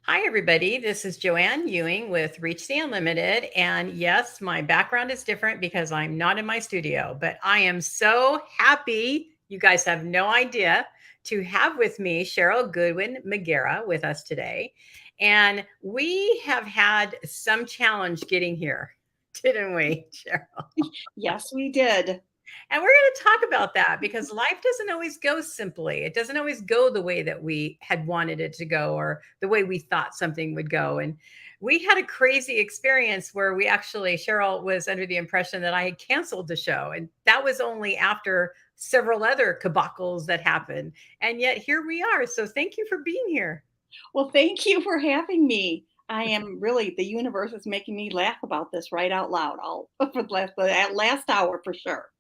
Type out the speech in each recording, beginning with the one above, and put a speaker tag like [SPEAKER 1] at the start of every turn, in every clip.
[SPEAKER 1] Hi, everybody. This is Joanne Ewing with Reach the Unlimited. And yes, my background is different because I'm not in my studio, but I am so happy. You guys have no idea to have with me Cheryl Goodwin Magera with us today. And we have had some challenge getting here, didn't we, Cheryl?
[SPEAKER 2] Yes, we did.
[SPEAKER 1] And we're going to talk about that because life doesn't always go simply. It doesn't always go the way that we had wanted it to go or the way we thought something would go. And we had a crazy experience where we actually, Cheryl was under the impression that I had canceled the show. And that was only after several other cabacles that happened. And yet here we are. So thank you for being here.
[SPEAKER 2] Well, thank you for having me. I am really, the universe is making me laugh about this right out loud all for the last hour for sure.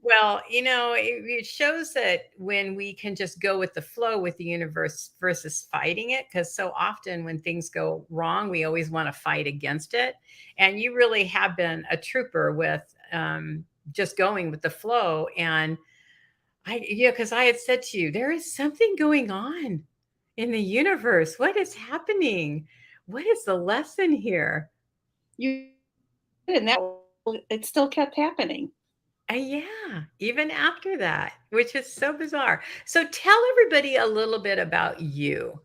[SPEAKER 1] Well, it shows that when we can just go with the flow with the universe versus fighting it, because so often when things go wrong, we always want to fight against it. And you really have been a trooper with just going with the flow. And because I had said to you, there is something going on in the universe. What is happening? What is the lesson here?
[SPEAKER 2] You and that it still kept happening.
[SPEAKER 1] Yeah, even after that, which is so bizarre. So tell everybody a little bit about you.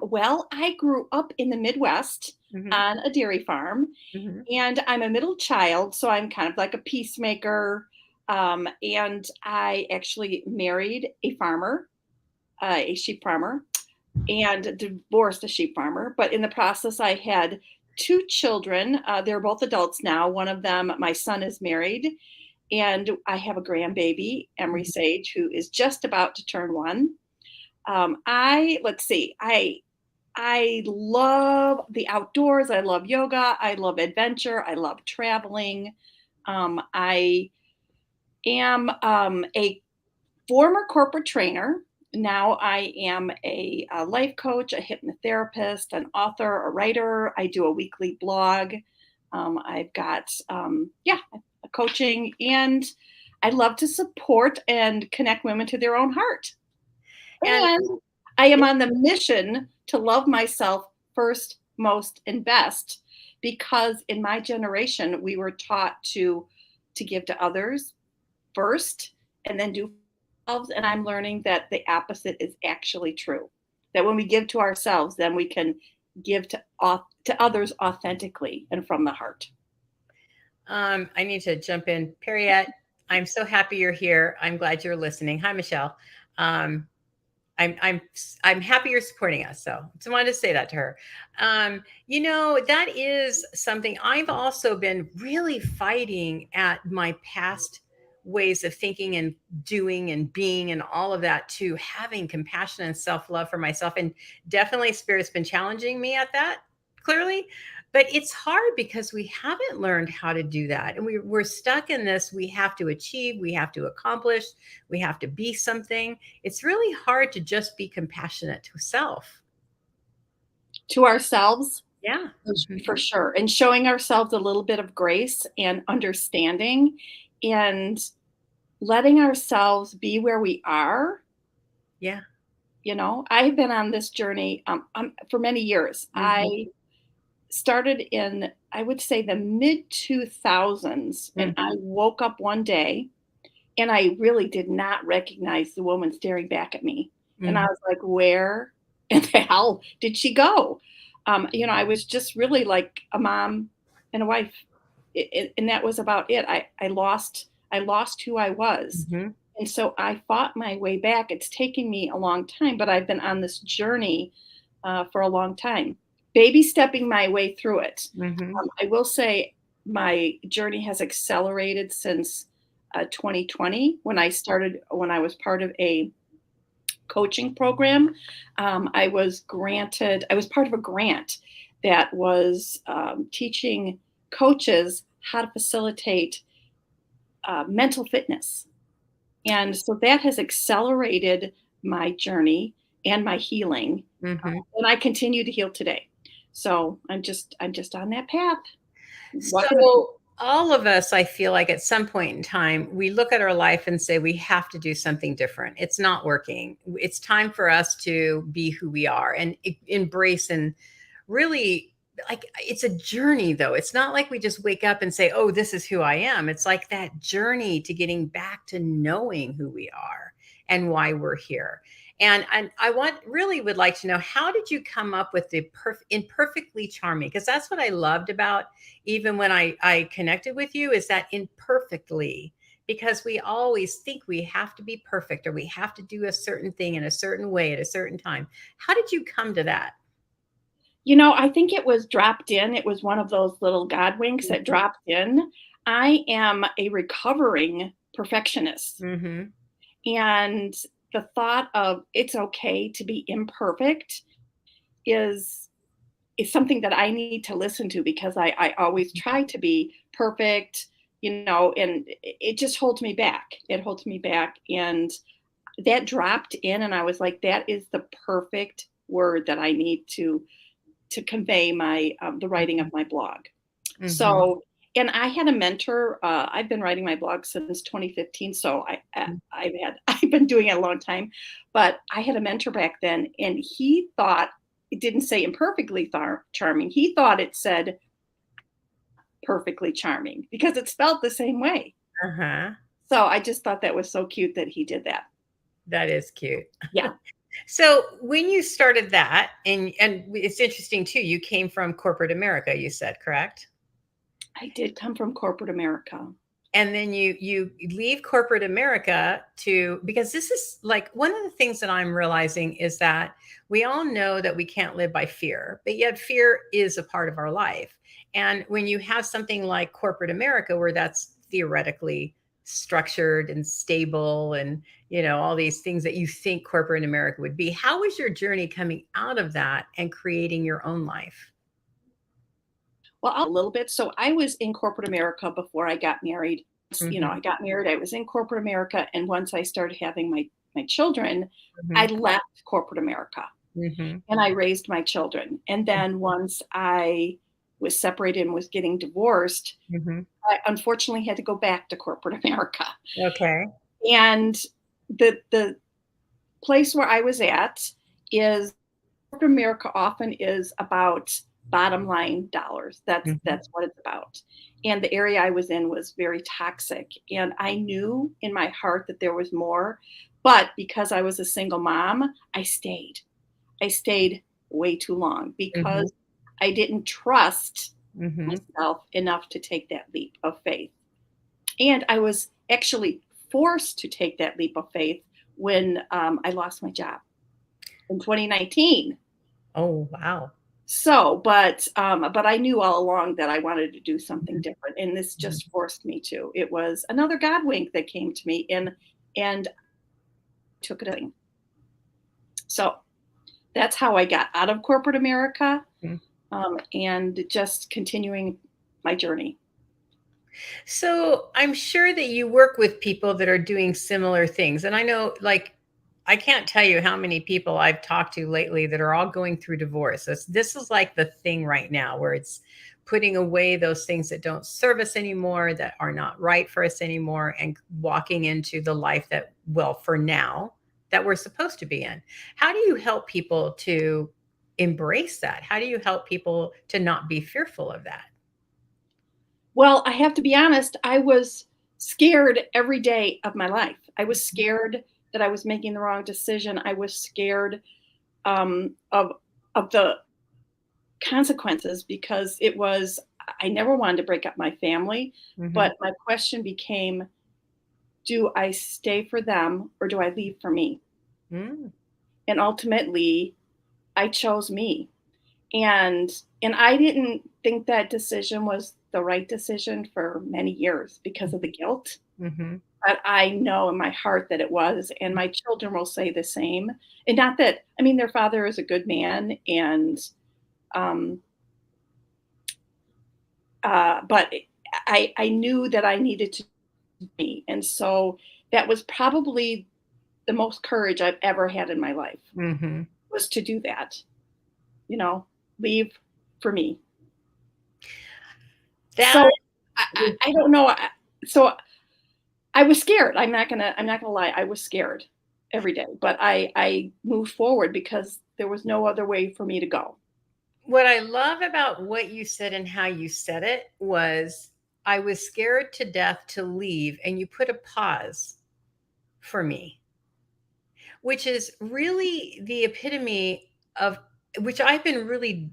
[SPEAKER 2] Well, I grew up in the Midwest
[SPEAKER 1] Mhm,
[SPEAKER 2] on a dairy farm,
[SPEAKER 1] mhm.
[SPEAKER 2] and I'm a middle child, so I'm kind of like a peacemaker. And I actually married a farmer, a sheep farmer, and divorced a sheep farmer. But in the process, I had two children. They're both adults now. One of them, my son, is married, and I have a grandbaby, Emery
[SPEAKER 1] Mhm.
[SPEAKER 2] Sage, who is just about to turn one. I let's see, I love the outdoors. I love yoga. I love adventure. I love traveling. I am a former corporate trainer. Now I am a life coach, a hypnotherapist, an author, a writer. I do a weekly blog. I've got, a coaching, and I love to support and connect women to their own heart.
[SPEAKER 1] And
[SPEAKER 2] And I am on the mission to love myself first, most, and best, because in my generation, we were taught to give to others first and then do ourselves. And I'm learning that the opposite is actually true. That when we give to ourselves, then we can give to others authentically and from the heart.
[SPEAKER 1] I need to jump in. Period. I'm so happy you're here. I'm glad you're listening. Hi, Michelle. Um, I'm I'm happy you're supporting us. So just wanted to say that to her. That is something I've also been really fighting at my past ways of thinking and doing and being and all of that too, having compassion and self-love for myself. And definitely spirit's been challenging me at that, clearly. But it's hard because we haven't learned how to do that. And we're stuck in this. We have to achieve, we have to accomplish, we have to be something. It's really hard to just be compassionate to self.
[SPEAKER 2] To ourselves,
[SPEAKER 1] Yeah.
[SPEAKER 2] for
[SPEAKER 1] Mhm.
[SPEAKER 2] sure. And showing ourselves a little bit of grace and understanding, and letting ourselves be where we are.
[SPEAKER 1] Yeah.
[SPEAKER 2] I've been on this journey for many years.
[SPEAKER 1] Mhm.
[SPEAKER 2] I started in, I would say, the mid 2000s, and I
[SPEAKER 1] Mhm.
[SPEAKER 2] woke up one day and I really did not recognize the woman staring back at me. And I
[SPEAKER 1] Mhm.
[SPEAKER 2] was like, where in the hell did she go? I was just really like a mom and a wife. And that was about it. I lost who I was.
[SPEAKER 1] Mhm.
[SPEAKER 2] And so I fought my way back. It's taken me a long time, but I've been on this journey for a long time, baby stepping my way through it.
[SPEAKER 1] Mhm.
[SPEAKER 2] I will say my journey has accelerated since 2020, when I was part of a coaching program. I was part of a grant that was teaching coaches how to facilitate mental fitness. And so that has accelerated my journey and my healing.
[SPEAKER 1] Mhm.
[SPEAKER 2] And I continue to heal today. So I'm just on that path. What can I
[SPEAKER 1] So,
[SPEAKER 2] do?
[SPEAKER 1] all of us, I feel like at some point in time, we look at our life and say, we have to do something different. It's not working. It's time for us to be who we are and embrace and really, like, it's a journey though. It's not like we just wake up and say, oh, this is who I am. It's like that journey to getting back to knowing who we are and why we're here. And I want really would like to know, how did you come up with the imperfectly charming? Because that's what I loved about, even when I connected with you, is that imperfectly, because we always think we have to be perfect or we have to do a certain thing in a certain way at a certain time. How did you come to that?
[SPEAKER 2] I think it was dropped in. It was one of those little God winks that
[SPEAKER 1] Mhm.
[SPEAKER 2] dropped in. I am a recovering perfectionist.
[SPEAKER 1] Mhm.
[SPEAKER 2] And the thought of it's okay to be imperfect is is something that I need to listen to, because I always try to be perfect, and it just holds me back. It holds me back. And that dropped in, and I was like, that is the perfect word that I need to convey my the writing of my blog.
[SPEAKER 1] Mhm.
[SPEAKER 2] So, and I had a mentor. I've been writing my blog since 2015, so I've been doing it a long time. But I had a mentor back then, and he thought it didn't say imperfectly charming. He thought it said perfectly charming because it spelled the same way.
[SPEAKER 1] Uh-huh.
[SPEAKER 2] So I just thought that was so cute that he did that.
[SPEAKER 1] That is cute.
[SPEAKER 2] Yeah,
[SPEAKER 1] So when you started that, and it's interesting too, you came from corporate America, you said, correct?
[SPEAKER 2] I did come from corporate America.
[SPEAKER 1] And then you leave corporate America to, because this is like one of the things that I'm realizing is that we all know that we can't live by fear, but yet fear is a part of our life. And when you have something like corporate America, where that's theoretically structured and stable and all these things that you think corporate America would be, how was your journey coming out of that and creating your own life?
[SPEAKER 2] Well, a little bit. So I was in corporate America before I got married. I
[SPEAKER 1] Hmm.
[SPEAKER 2] got married, I was in corporate America. And once I started having my children, I
[SPEAKER 1] Hmm.
[SPEAKER 2] left corporate America
[SPEAKER 1] Hmm.
[SPEAKER 2] and I raised my children. And then once I was separated and was getting divorced,
[SPEAKER 1] Hmm.
[SPEAKER 2] I unfortunately had to go back to corporate America.
[SPEAKER 1] Okay.
[SPEAKER 2] And the place where I was at is corporate America often is about bottom line dollars. That's
[SPEAKER 1] Hmm.
[SPEAKER 2] that's what it's about. And the area I was in was very toxic. And I knew in my heart that there was more. But because I was a single mom, I stayed. I stayed way too long
[SPEAKER 1] Hmm.
[SPEAKER 2] because I didn't trust
[SPEAKER 1] Hmm.
[SPEAKER 2] myself enough to take that leap of faith. And I was actually forced to take that leap of faith when I lost my job in 2019.
[SPEAKER 1] Oh, wow.
[SPEAKER 2] So, but I knew all along that I wanted to do something
[SPEAKER 1] Mhm,
[SPEAKER 2] different, and this
[SPEAKER 1] mhm.
[SPEAKER 2] just forced me to. It was another God wink that came to me, and took it in. So that's how I got out of corporate America,
[SPEAKER 1] Mm.
[SPEAKER 2] and just continuing my journey.
[SPEAKER 1] So I'm sure that you work with people that are doing similar things. And I know, like, I can't tell you how many people I've talked to lately that are all going through divorce. This is like the thing right now, where it's putting away those things that don't serve us anymore, that are not right for us anymore, and walking into the life that, well, for now, that we're supposed to be in. How do you help people to embrace that? How do you help people to not be fearful of that?
[SPEAKER 2] Well, I have to be honest, I was scared every day of my life. I was scared that I was making the wrong decision. I was scared of the consequences, because I never wanted to break up my family,
[SPEAKER 1] Mhm.
[SPEAKER 2] but my question became, do I stay for them or do I leave for me?
[SPEAKER 1] Mm.
[SPEAKER 2] And ultimately, I chose me. And and I didn't think that decision was the right decision for many years because of the guilt.
[SPEAKER 1] Mhm.
[SPEAKER 2] But I know in my heart that it was, and my children will say the same. And not that, I mean, their father is a good man, and um, but I knew that I needed to be, and so that was probably the most courage I've ever had in my life,
[SPEAKER 1] Mhm.
[SPEAKER 2] was to do that. You know, leave for me.
[SPEAKER 1] That
[SPEAKER 2] So I don't know. So I was scared. I'm not gonna lie. I was scared every day, but I moved forward because there was no other way for me to go.
[SPEAKER 1] What I love about what you said and how you said it was, I was scared to death to leave, and you put a pause for me, which is really the epitome of, which I've been really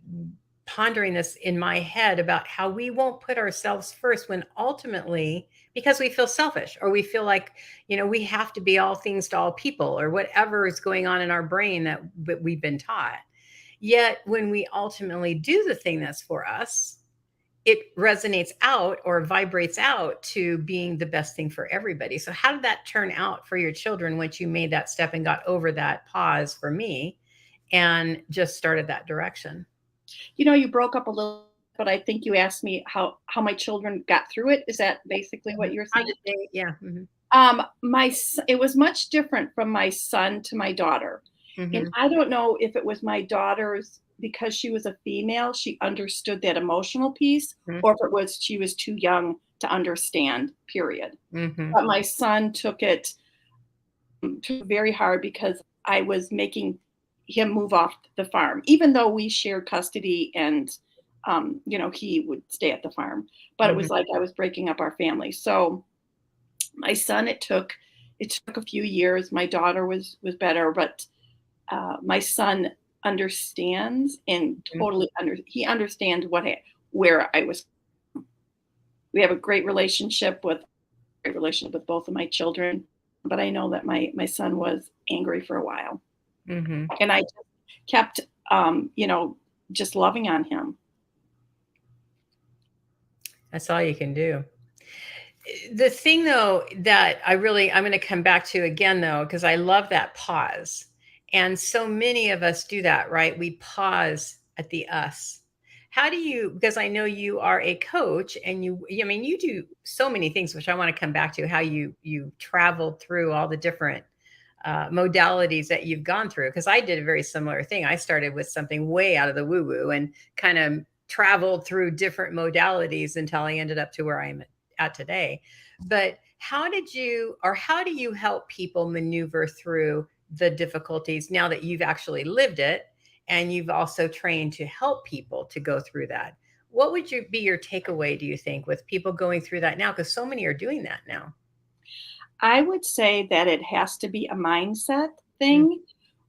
[SPEAKER 1] pondering this in my head about how we won't put ourselves first when ultimately, because we feel selfish or we feel like, we have to be all things to all people or whatever is going on in our brain that we've been taught. Yet when we ultimately do the thing that's for us, it resonates out or vibrates out to being the best thing for everybody. So how did that turn out for your children once you made that step and got over that pause for me and just started that direction?
[SPEAKER 2] You broke up a little, but I think you asked me how my children got through it. Is that basically what you're
[SPEAKER 1] How
[SPEAKER 2] saying?
[SPEAKER 1] did they, yeah. Mhm.
[SPEAKER 2] It was much different from my son to my daughter. And
[SPEAKER 1] Mhm.
[SPEAKER 2] I don't know if it was my daughter's because she was a female, she understood that emotional piece,
[SPEAKER 1] Mhm.
[SPEAKER 2] or if it was she was too young to understand, period.
[SPEAKER 1] Mhm.
[SPEAKER 2] But my son took very hard because I was making him move off the farm, even though we shared custody and he would stay at the farm. But it was
[SPEAKER 1] Mhm.
[SPEAKER 2] like I was breaking up our family. So my son, it took a few years. My daughter was better, but my son understands and
[SPEAKER 1] Mhm.
[SPEAKER 2] totally he understands where I was. We have a great relationship with both of my children, but I know that my son was angry for a while,
[SPEAKER 1] Mhm.
[SPEAKER 2] and I just kept just loving on him.
[SPEAKER 1] That's all you can do. The thing though that I'm going to come back to again though, because I love that pause. And so many of us do that, right? We pause at the us. How do you, because I know you are a coach and I mean, you do so many things, which I want to come back to how you traveled through all the different modalities that you've gone through. Because I did a very similar thing. I started with something way out of the woo woo and kind of traveled through different modalities until I ended up to where I'm at today. But how do you help people maneuver through the difficulties now that you've actually lived it and you've also trained to help people to go through that? What would be your takeaway, do you think, with people going through that now? Because so many are doing that now.
[SPEAKER 2] I would say that it has to be a mindset
[SPEAKER 1] Mm,
[SPEAKER 2] thing.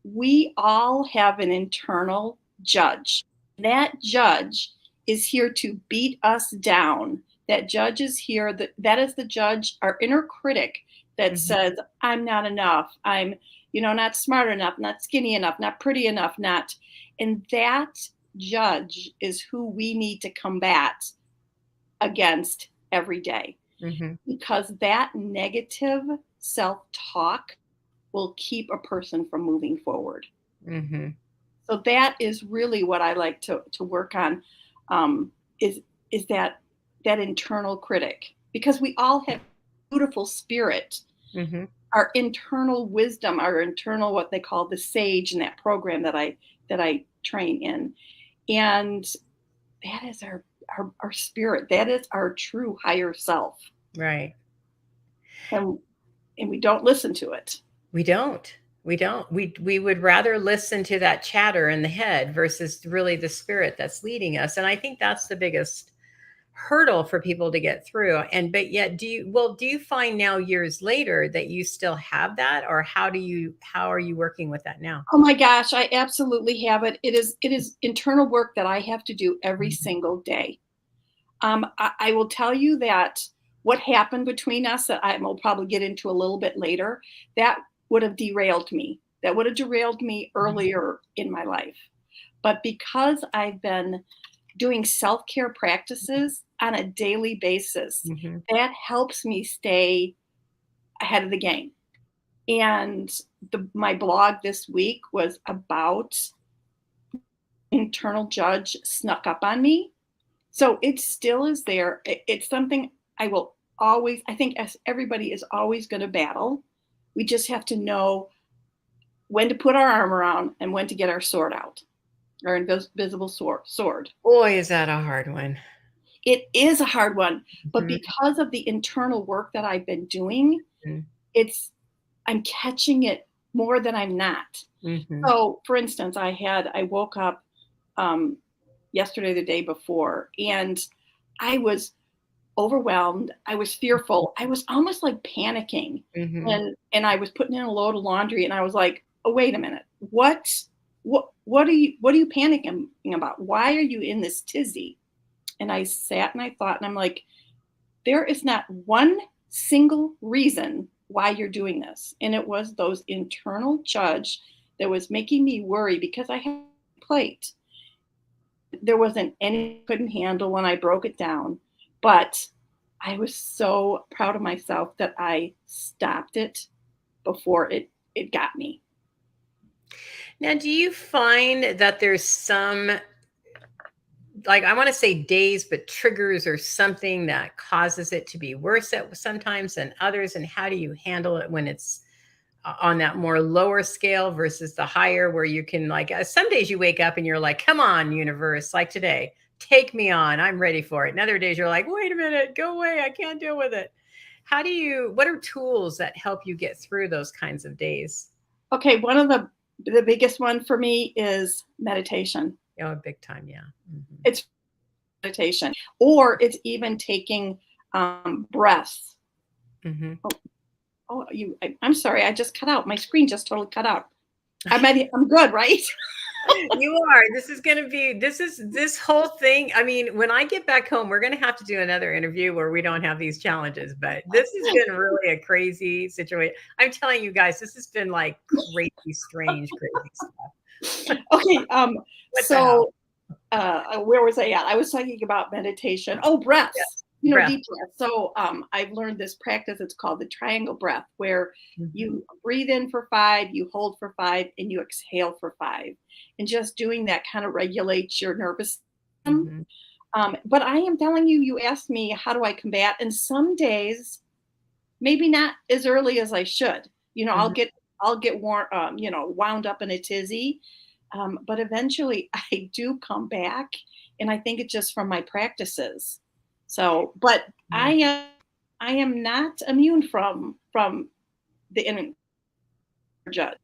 [SPEAKER 2] We all have an internal judge. That judge is here to beat us down. That judge is here. That is the judge, our inner critic that
[SPEAKER 1] mhm,
[SPEAKER 2] says, I'm not enough. I'm, not smart enough, not skinny enough, not pretty enough, not. And that judge is who we need to combat against every day
[SPEAKER 1] mhm,
[SPEAKER 2] because that negative self talk will keep a person from moving forward.
[SPEAKER 1] mhm,
[SPEAKER 2] So that is really what I like to work on, um, is is that internal critic because we all have beautiful spirit,
[SPEAKER 1] mhm,
[SPEAKER 2] our internal wisdom, our internal what they call the sage in that program that I train in, and that is our spirit. That is our true higher self,
[SPEAKER 1] right.
[SPEAKER 2] and and we don't listen to it.
[SPEAKER 1] We don't. We don't. We would rather listen to that chatter in the head versus really the spirit that's leading us. And I think that's the biggest hurdle for people to get through. And but yet do you find now years later that you still have that, or how are you working with that now?
[SPEAKER 2] Oh my gosh, I absolutely have it. It is internal work that I have to do every
[SPEAKER 1] Mhm.
[SPEAKER 2] single day. I will tell you that what happened between us that I will probably get into a little bit later, that would have derailed me. That would have derailed me
[SPEAKER 1] Mhm.
[SPEAKER 2] earlier in my life. But because I've been doing self-care practices on a daily basis,
[SPEAKER 1] Mhm.
[SPEAKER 2] that helps me stay ahead of the game. And my blog this week was about internal judge snuck up on me. So it still is there. It's something I will always, I think, as everybody is always going to battle. We just have to know when to put our arm around and when to get our sword out, our invisible sword.
[SPEAKER 1] Boy, is that a hard one.
[SPEAKER 2] It is a hard one, but
[SPEAKER 1] Mhm,
[SPEAKER 2] because of the internal work that I've been doing,
[SPEAKER 1] mhm,
[SPEAKER 2] it's I'm catching it more than I'm not.
[SPEAKER 1] mhm,
[SPEAKER 2] So, for instance, I woke up um, yesterday, the day before, and I was overwhelmed. I was fearful. I was almost like panicking,
[SPEAKER 1] mhm.
[SPEAKER 2] and I was putting in a load of laundry, and I was like, "Oh, wait a minute, what are you panicking about? Why are you in this tizzy?" And I sat and I thought, and I'm like, there is not one single reason why you're doing this. And it was those internal judge that was making me worry because I had a plate. There wasn't any I couldn't handle when I broke it down. But I was so proud of myself that I stopped it before it got me.
[SPEAKER 1] Now, do you find that there's some, like, I want to say days, but triggers or something that causes it to be worse at sometimes than others? And how do you handle it when it's on that more lower scale versus the higher, where you can, like, some days you wake up and you're like, come on, universe, like today, take me on, I'm ready for it. And other days you're like, wait a minute, go away, I can't deal with it. What are tools that help you get through those kinds of days?
[SPEAKER 2] Okay, one of the biggest one for me is meditation.
[SPEAKER 1] Oh, big time, yeah. Hmm.
[SPEAKER 2] It's meditation, or it's even taking breaths.
[SPEAKER 1] Hmm.
[SPEAKER 2] I'm sorry, I just cut out. My screen just totally cut out. I'm good, right?
[SPEAKER 1] You are. This is going to be, this whole thing. I mean, when I get back home, we're going to have to do another interview where we don't have these challenges, but this has been really a crazy situation. I'm telling you guys, this has been like crazy, strange, crazy stuff.
[SPEAKER 2] Okay,
[SPEAKER 1] What the hell?
[SPEAKER 2] so where was I at? I was talking about meditation. Oh, breaths.
[SPEAKER 1] Yes. Breath.
[SPEAKER 2] Deep breath. So I've learned this practice. It's called the triangle breath, where
[SPEAKER 1] Mhm,
[SPEAKER 2] you breathe in for 5, you hold for 5, and you exhale for 5. And just doing that kind of regulates your nervous system.
[SPEAKER 1] mhm,
[SPEAKER 2] But I am telling you, you asked me, how do I combat? And some days, maybe not as early as I should.
[SPEAKER 1] mhm.
[SPEAKER 2] I'll get wound up in a tizzy, but eventually I do come back, and I think it's just from my practices. So, but
[SPEAKER 1] Yeah.
[SPEAKER 2] I am not immune from the inner judge.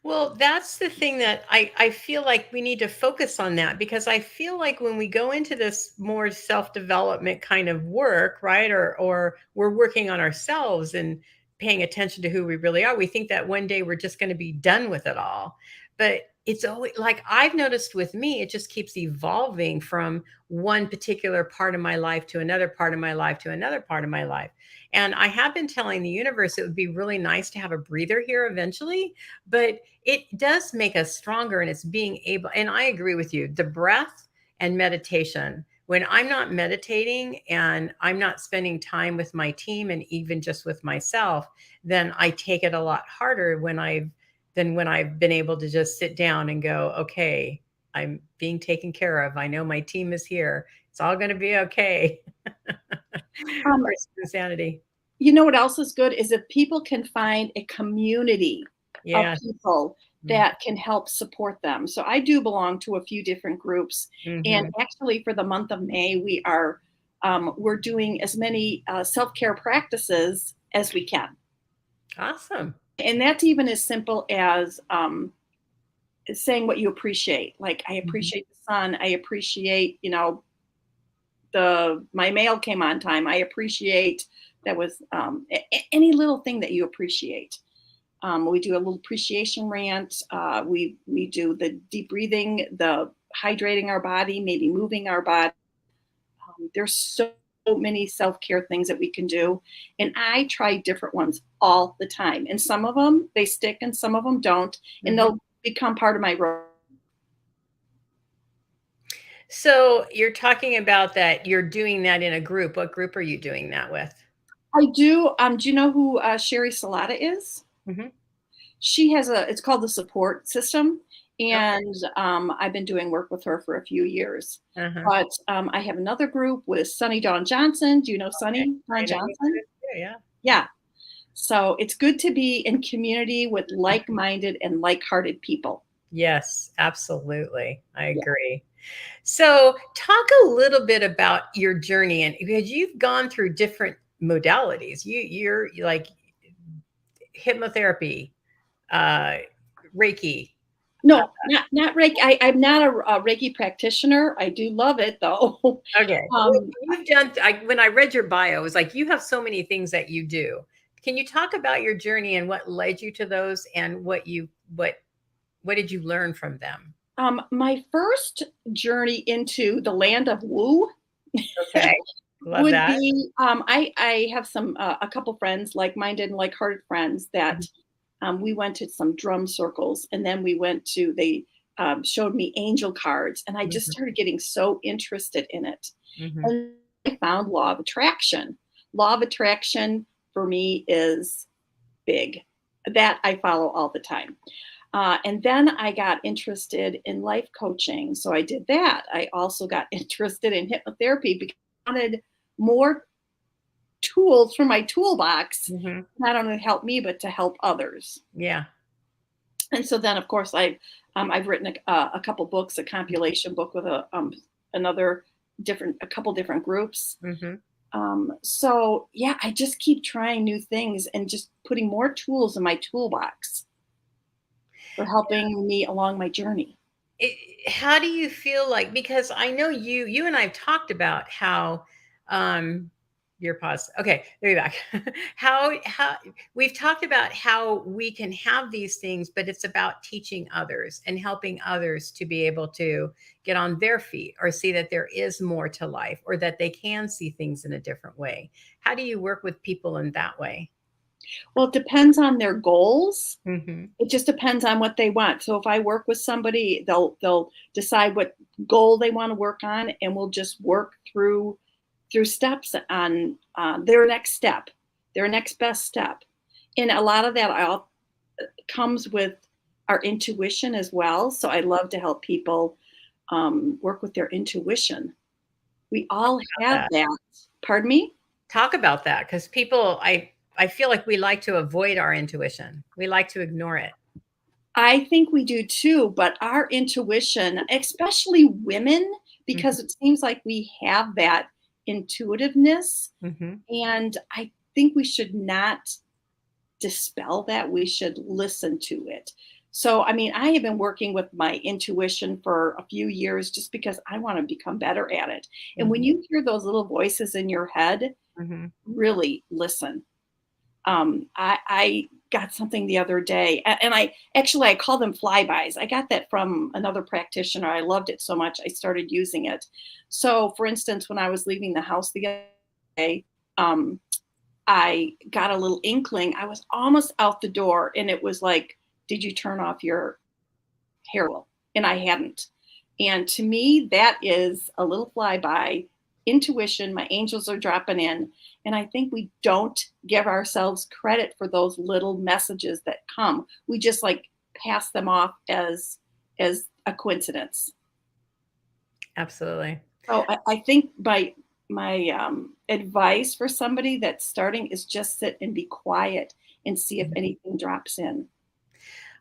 [SPEAKER 1] Well, that's the thing that I feel like we need to focus on, that because I feel like when we go into this more self-development kind of work, right? Or we're working on ourselves and paying attention to who we really are, we think that one day we're just going to be done with it all. But it's always like, I've noticed with me, it just keeps evolving from one particular part of my life to another part of my life to another part of my life. And I have been telling the universe it would be really nice to have a breather here eventually, but it does make us stronger, and it's being able, and I agree with you, the breath and meditation. When I'm not meditating and I'm not spending time with my team and even just with myself, then I take it a lot harder when I've been able to just sit down and go, okay, I'm being taken care of, I know my team is here, it's all going to be okay.
[SPEAKER 2] Um,
[SPEAKER 1] Versus insanity.
[SPEAKER 2] you know what else is good is if people can find a community of
[SPEAKER 1] Yeah.
[SPEAKER 2] people that can help support them. So I do belong to a few different groups, and
[SPEAKER 1] Hmm.
[SPEAKER 2] actually for the month of May, we're doing as many self-care practices as we can,
[SPEAKER 1] Awesome.
[SPEAKER 2] and that's even as simple as saying what you appreciate. Like, I
[SPEAKER 1] Mhm.
[SPEAKER 2] appreciate the sun. I appreciate, the my mail came on time. I appreciate that was any little thing that you appreciate. We do a little appreciation rant. We do the deep breathing, the hydrating our body, maybe moving our body. There's so many self care things that we can do, and I try different ones all the time. And some of them they stick, and some of them don't, and
[SPEAKER 1] Mhm.
[SPEAKER 2] they'll become part of my.
[SPEAKER 1] So you're talking about that you're doing that in a group. What group are you doing that with?
[SPEAKER 2] I do. Do you know who Sherry Salata is?
[SPEAKER 1] Mhm.
[SPEAKER 2] She has it's called the support system,
[SPEAKER 1] Okay.
[SPEAKER 2] and I've been doing work with her for a few years.
[SPEAKER 1] Uh-huh.
[SPEAKER 2] But I have another group with Sunny Dawn Johnson. Do you know
[SPEAKER 1] Okay.
[SPEAKER 2] Sunny Dawn
[SPEAKER 1] I know who that
[SPEAKER 2] Johnson?
[SPEAKER 1] is too, yeah. Yeah.
[SPEAKER 2] Yeah. So it's good to be in community with like-minded and like-hearted people.
[SPEAKER 1] Yes, absolutely. I
[SPEAKER 2] Yeah.
[SPEAKER 1] agree. So, talk a little bit about your journey, and because you've gone through different modalities. You're like hypnotherapy, uh, Reiki.
[SPEAKER 2] No, not Reiki. I'm not a Reiki practitioner. I do love it though.
[SPEAKER 1] Okay. Well,
[SPEAKER 2] um,
[SPEAKER 1] you've done when I read your bio, it was like you have so many things that you do. Can you talk about your journey and what led you to those and what did you learn from them?
[SPEAKER 2] my first journey into the land of woo
[SPEAKER 1] Okay. Love
[SPEAKER 2] would
[SPEAKER 1] that.
[SPEAKER 2] be I have some a couple friends like-minded and like-hearted friends that we went to some drum circles, and then we went to they showed me angel cards, and I just
[SPEAKER 1] Mhm,
[SPEAKER 2] started getting so interested in it.
[SPEAKER 1] mhm.
[SPEAKER 2] And I found law of attraction. Law of attraction for me is big. That I follow all the time. And then I got interested in life coaching. So I did that. I also got interested in hypnotherapy because I wanted more tools for my toolbox,
[SPEAKER 1] Mhm.
[SPEAKER 2] not only to help me, but to help others.
[SPEAKER 1] Yeah.
[SPEAKER 2] And so then, of course, I've written a couple books, a compilation book with another a couple different groups.
[SPEAKER 1] Mhm.
[SPEAKER 2] So yeah, I just keep trying new things and just putting more tools in my toolbox for helping me along my journey.
[SPEAKER 1] How do you feel like, because I know you and I've talked about how your pause. Okay, there you back. How we've talked about how we can have these things, but it's about teaching others and helping others to be able to get on their feet or see that there is more to life or that they can see things in a different way. How do you work with people in that way?
[SPEAKER 2] Well, it depends on their goals.
[SPEAKER 1] Mhm.
[SPEAKER 2] It just depends on what they want. So if I work with somebody, they'll decide what goal they want to work on, and we'll just work through steps on their next step, their next best step. And a lot of that all comes with our intuition as well. So I love to help people work with their intuition. We all have
[SPEAKER 1] That.
[SPEAKER 2] that. Pardon me?
[SPEAKER 1] Talk about that, because people, I feel like we like to avoid our intuition. We like to ignore it.
[SPEAKER 2] I think we do too, but our intuition, especially women,
[SPEAKER 1] Mhm,
[SPEAKER 2] because it seems like we have that intuitiveness,
[SPEAKER 1] mhm.
[SPEAKER 2] and I think we should not dispel that. We should listen to it. So, I mean, I have been working with my intuition for a few years just because I want to become better at it. And when
[SPEAKER 1] Mhm,
[SPEAKER 2] you hear those little voices in your head,
[SPEAKER 1] mhm.
[SPEAKER 2] really listen. I got something the other day, and I call them flybys. I got that from another practitioner. I loved it so much, I started using it. So, for instance, when I was leaving the house the other day, um, I got a little inkling. I was almost out the door, and it was like, "Did you turn off your hair oil?" And I hadn't. And to me, that is a little flyby intuition. My angels are dropping in. And I think we don't give ourselves credit for those little messages that come. We just like pass them off as a coincidence.
[SPEAKER 1] Absolutely.
[SPEAKER 2] So I think my advice for somebody that's starting is just sit and be quiet and see if
[SPEAKER 1] Mhm.
[SPEAKER 2] anything drops in.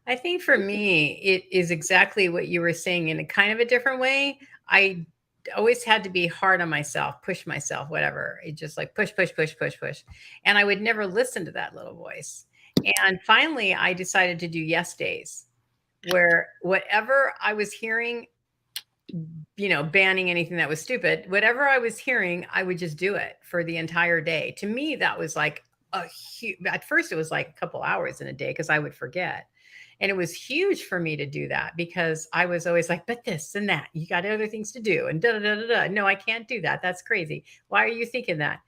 [SPEAKER 1] I think for me, it is exactly what you were saying in a kind of a different way. I always had to be hard on myself, push myself, whatever. It just like push, push, push, push, push. And I would never listen to that little voice. And finally, I decided to do yes days where whatever I was hearing, banning anything that was stupid. Whatever I was hearing, I would just do it for the entire day. To me, that was like a huge, at first, it was like a couple hours in a day because I would forget. And it was huge for me to do that because I was always like, but this and that, you got other things to do. And da da da da da. No, I can't do that. That's crazy. Why are you thinking that?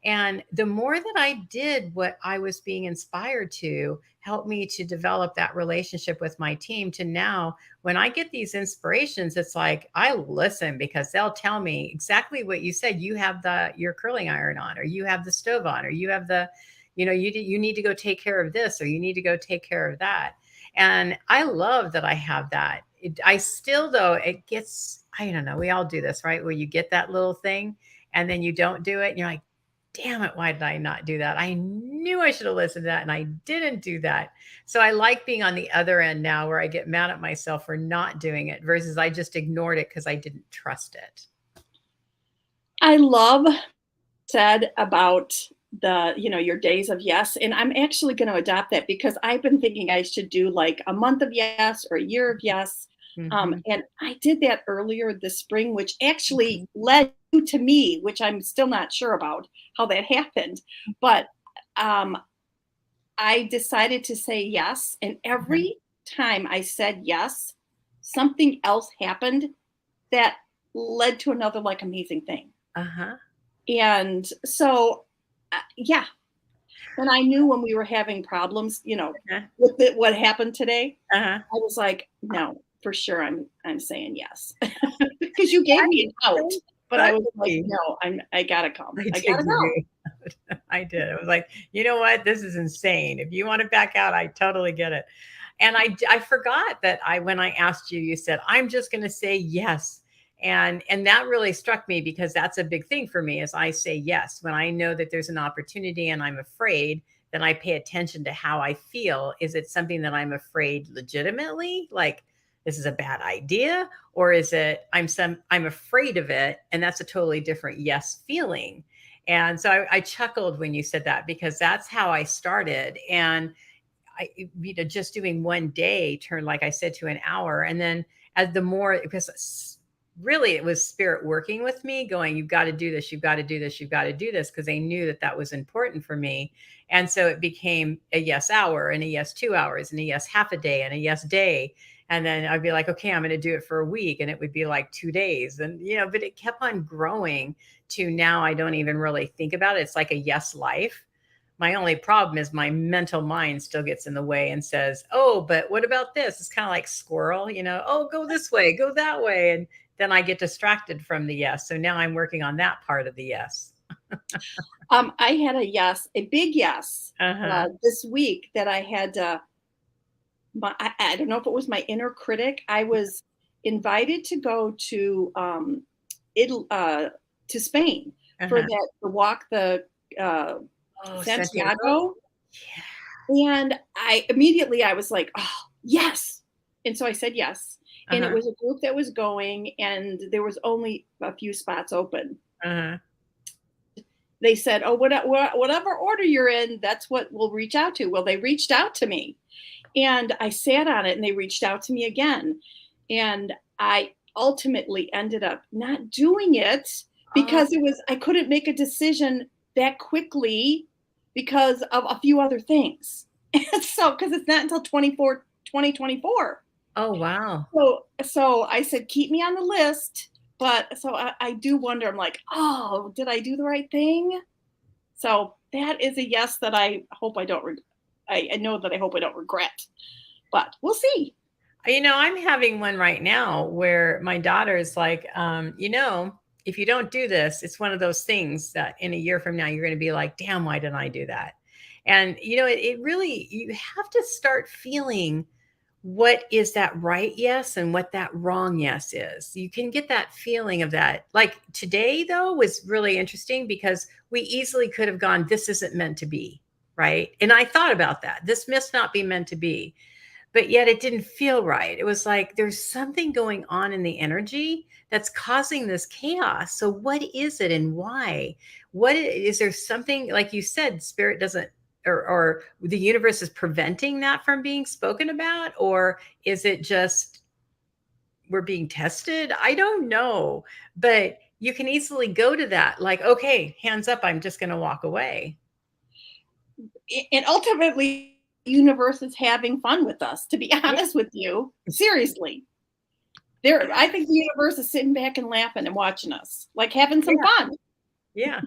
[SPEAKER 1] And the more that I did what I was being inspired to, help me to develop that relationship with my team to now when I get these inspirations, it's like I listen because they'll tell me exactly what you said. You have your curling iron on, or you have the stove on, or you have you need to go take care of this, or you need to go take care of that. And I love that I have that. I still though it gets, I don't know. We all do this, right? Where you get that little thing and then you don't do it, and you're like, damn it, why did I not do that? I knew I should have listened to that and I didn't do that. So I like being on the other end now where I get mad at myself for not doing it versus I just ignored it because I didn't trust it.
[SPEAKER 2] I love said about your days of yes, and I'm actually going to adopt that because I've been thinking I should do like a month of yes or a year of yes.
[SPEAKER 1] Mhm,
[SPEAKER 2] And I did that earlier this spring, which actually
[SPEAKER 1] mhm,
[SPEAKER 2] led to me, which I'm still not sure about how that happened. But um, I decided to say yes. And
[SPEAKER 1] uh-huh,
[SPEAKER 2] every time I said yes, something else happened that led to another like amazing thing.
[SPEAKER 1] uh-huh,
[SPEAKER 2] And so, yeah. And I knew when we were having problems,
[SPEAKER 1] uh-huh,
[SPEAKER 2] with what happened today,
[SPEAKER 1] uh-huh.
[SPEAKER 2] I was like, no, for sure, I'm saying yes, because you gave me an out,
[SPEAKER 1] So
[SPEAKER 2] but I was like,
[SPEAKER 1] funny.
[SPEAKER 2] no, I gotta come,
[SPEAKER 1] I
[SPEAKER 2] I
[SPEAKER 1] did
[SPEAKER 2] gotta
[SPEAKER 1] give
[SPEAKER 2] go.
[SPEAKER 1] you I did. I was like, "You know what? This is insane. If you wanna back out, I totally get it." And I forgot that when I asked you, you said, "I'm just gonna say yes." And that really struck me because that's a big thing for me is I say yes. When I know that there's an opportunity and I'm afraid, then I pay attention to how I feel. Is it something that I'm afraid legitimately? Like, this is a bad idea? Or is it I'm afraid of it, and that's a totally different yes feeling. And so I chuckled when you said that because that's how I started. And just doing one day turned, like I said, to an hour. And then as the more, because really it was spirit working with me, going, you've got to do this, you've got to do this, you've got to do this, because they knew that that was important for me. And so it became a yes hour and a yes 2 hours and a yes half a day and a yes day. And then I'd be like, okay, I'm going to do it for a week. And it would be like 2 days. And, but it kept on growing to now I don't even really think about it. It's like a yes life. My only problem is my mental mind still gets in the way and says, "Oh, but what about this?" It's kind of like squirrel, "Oh, go this way, go that way." And then I get distracted from the yes. So now I'm working on that part of the yes.
[SPEAKER 2] I had a yes, a big yes,
[SPEAKER 1] Uh-huh.
[SPEAKER 2] this week that I had, I don't know if it was my inner critic. I was invited to go Ital to Spain for
[SPEAKER 1] Uh-huh.
[SPEAKER 2] to walk the, uh,
[SPEAKER 1] Oh, Santiago?
[SPEAKER 2] Santiago.
[SPEAKER 1] Yeah.
[SPEAKER 2] And I was like, "Oh, yes." And so I said yes. And it
[SPEAKER 1] Uh-huh.
[SPEAKER 2] was a group that was going, and there was only a few spots open.
[SPEAKER 1] Uh-huh.
[SPEAKER 2] They said, "Oh, whatever order you're in, that's what we'll reach out to." Well, they reached out to me, and I sat on it, and they reached out to me again. And I ultimately ended up not doing it
[SPEAKER 1] Oh,
[SPEAKER 2] because I couldn't make a decision that quickly because of a few other things. And so, because it's not until 2024.
[SPEAKER 1] oh, wow.
[SPEAKER 2] So I said, keep me on the list. But so I do wonder, I'm like, oh, did I do the right thing? So that is a yes that I hope I don't, I know that I hope I don't regret, but we'll see.
[SPEAKER 1] I'm having one right now where my daughter is like, if you don't do this, it's one of those things that in a year from now, you're going to be like, damn, why didn't I do that? And, it really, you have to start feeling what is that right yes and what that wrong yes is. You can get that feeling of that. Like today, though, was really interesting because we easily could have gone, this isn't meant to be. Right. And I thought about that. This must not be meant to be, but yet it didn't feel right. It was like there's something going on in the energy that's causing this chaos. So what is it and why? Is there something like you said, spirit doesn't or the universe is preventing that from being spoken about? Or is it just we're being tested? I don't know. But you can easily go to that, like, okay, hands up, I'm just gonna walk away.
[SPEAKER 2] And ultimately, the universe is having fun with us, to be
[SPEAKER 1] Yeah.
[SPEAKER 2] honest with you. Seriously. I think the universe is sitting back and laughing and watching us, like having some
[SPEAKER 1] Yeah.
[SPEAKER 2] fun.
[SPEAKER 1] Yeah.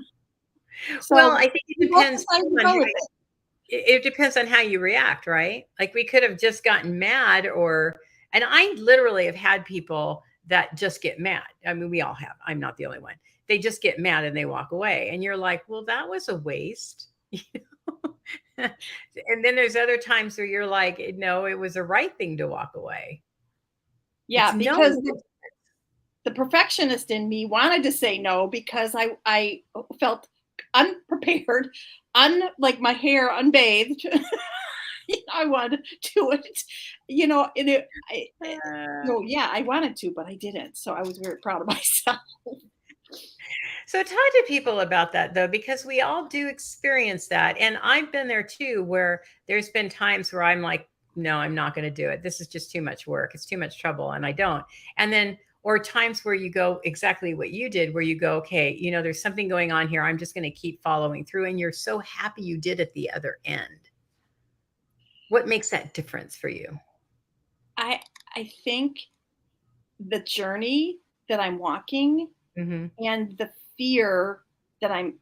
[SPEAKER 1] Well,
[SPEAKER 2] So
[SPEAKER 1] I think it
[SPEAKER 2] we both
[SPEAKER 1] depends
[SPEAKER 2] decided
[SPEAKER 1] too
[SPEAKER 2] to
[SPEAKER 1] on
[SPEAKER 2] go with it.
[SPEAKER 1] it depends on how you react, right? Like we could have just gotten mad and I literally have had people that just get mad. I mean, we all have. I'm not the only one. They just get mad and they walk away. And you're like, well, that was a waste. And then there's other times where you're like, no, it was the right thing to walk away. It's
[SPEAKER 2] Yeah, because
[SPEAKER 1] knowing
[SPEAKER 2] the perfectionist in me wanted to say no because I felt unprepared, like my hair unbathed. I wanted to do it, and
[SPEAKER 1] Uh,
[SPEAKER 2] so yeah, I wanted to, but I didn't. So I was very proud of myself.
[SPEAKER 1] So talk to people about that though, because we all do experience that. And I've been there too, where there's been times where I'm like, no, I'm not going to do it. This is just too much work. It's too much trouble. And I don't. And then, or times where you go exactly what you did, where you go, okay, there's something going on here. I'm just going to keep following through. And you're so happy you did at the other end. What makes that difference for you?
[SPEAKER 2] I I think the journey that I'm walking
[SPEAKER 1] Mm-hmm.
[SPEAKER 2] and the fear that I'm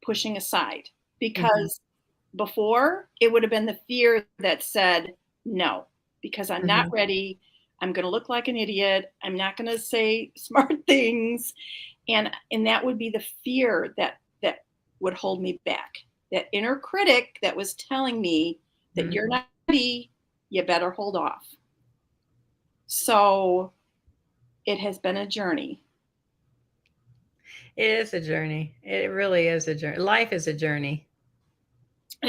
[SPEAKER 2] pushing aside,
[SPEAKER 1] Mm-hmm.
[SPEAKER 2] because before it would have been the fear that said no, because I'm not
[SPEAKER 1] Mm-hmm.
[SPEAKER 2] ready. I'm going to look like an idiot. I'm not going to say smart things, and that would be the fear that would hold me back. That inner critic that was telling me that
[SPEAKER 1] Mm-hmm.
[SPEAKER 2] you're not ready, you better hold off. So it has been a journey.
[SPEAKER 1] It is a journey. It really is a journey. Life is a journey.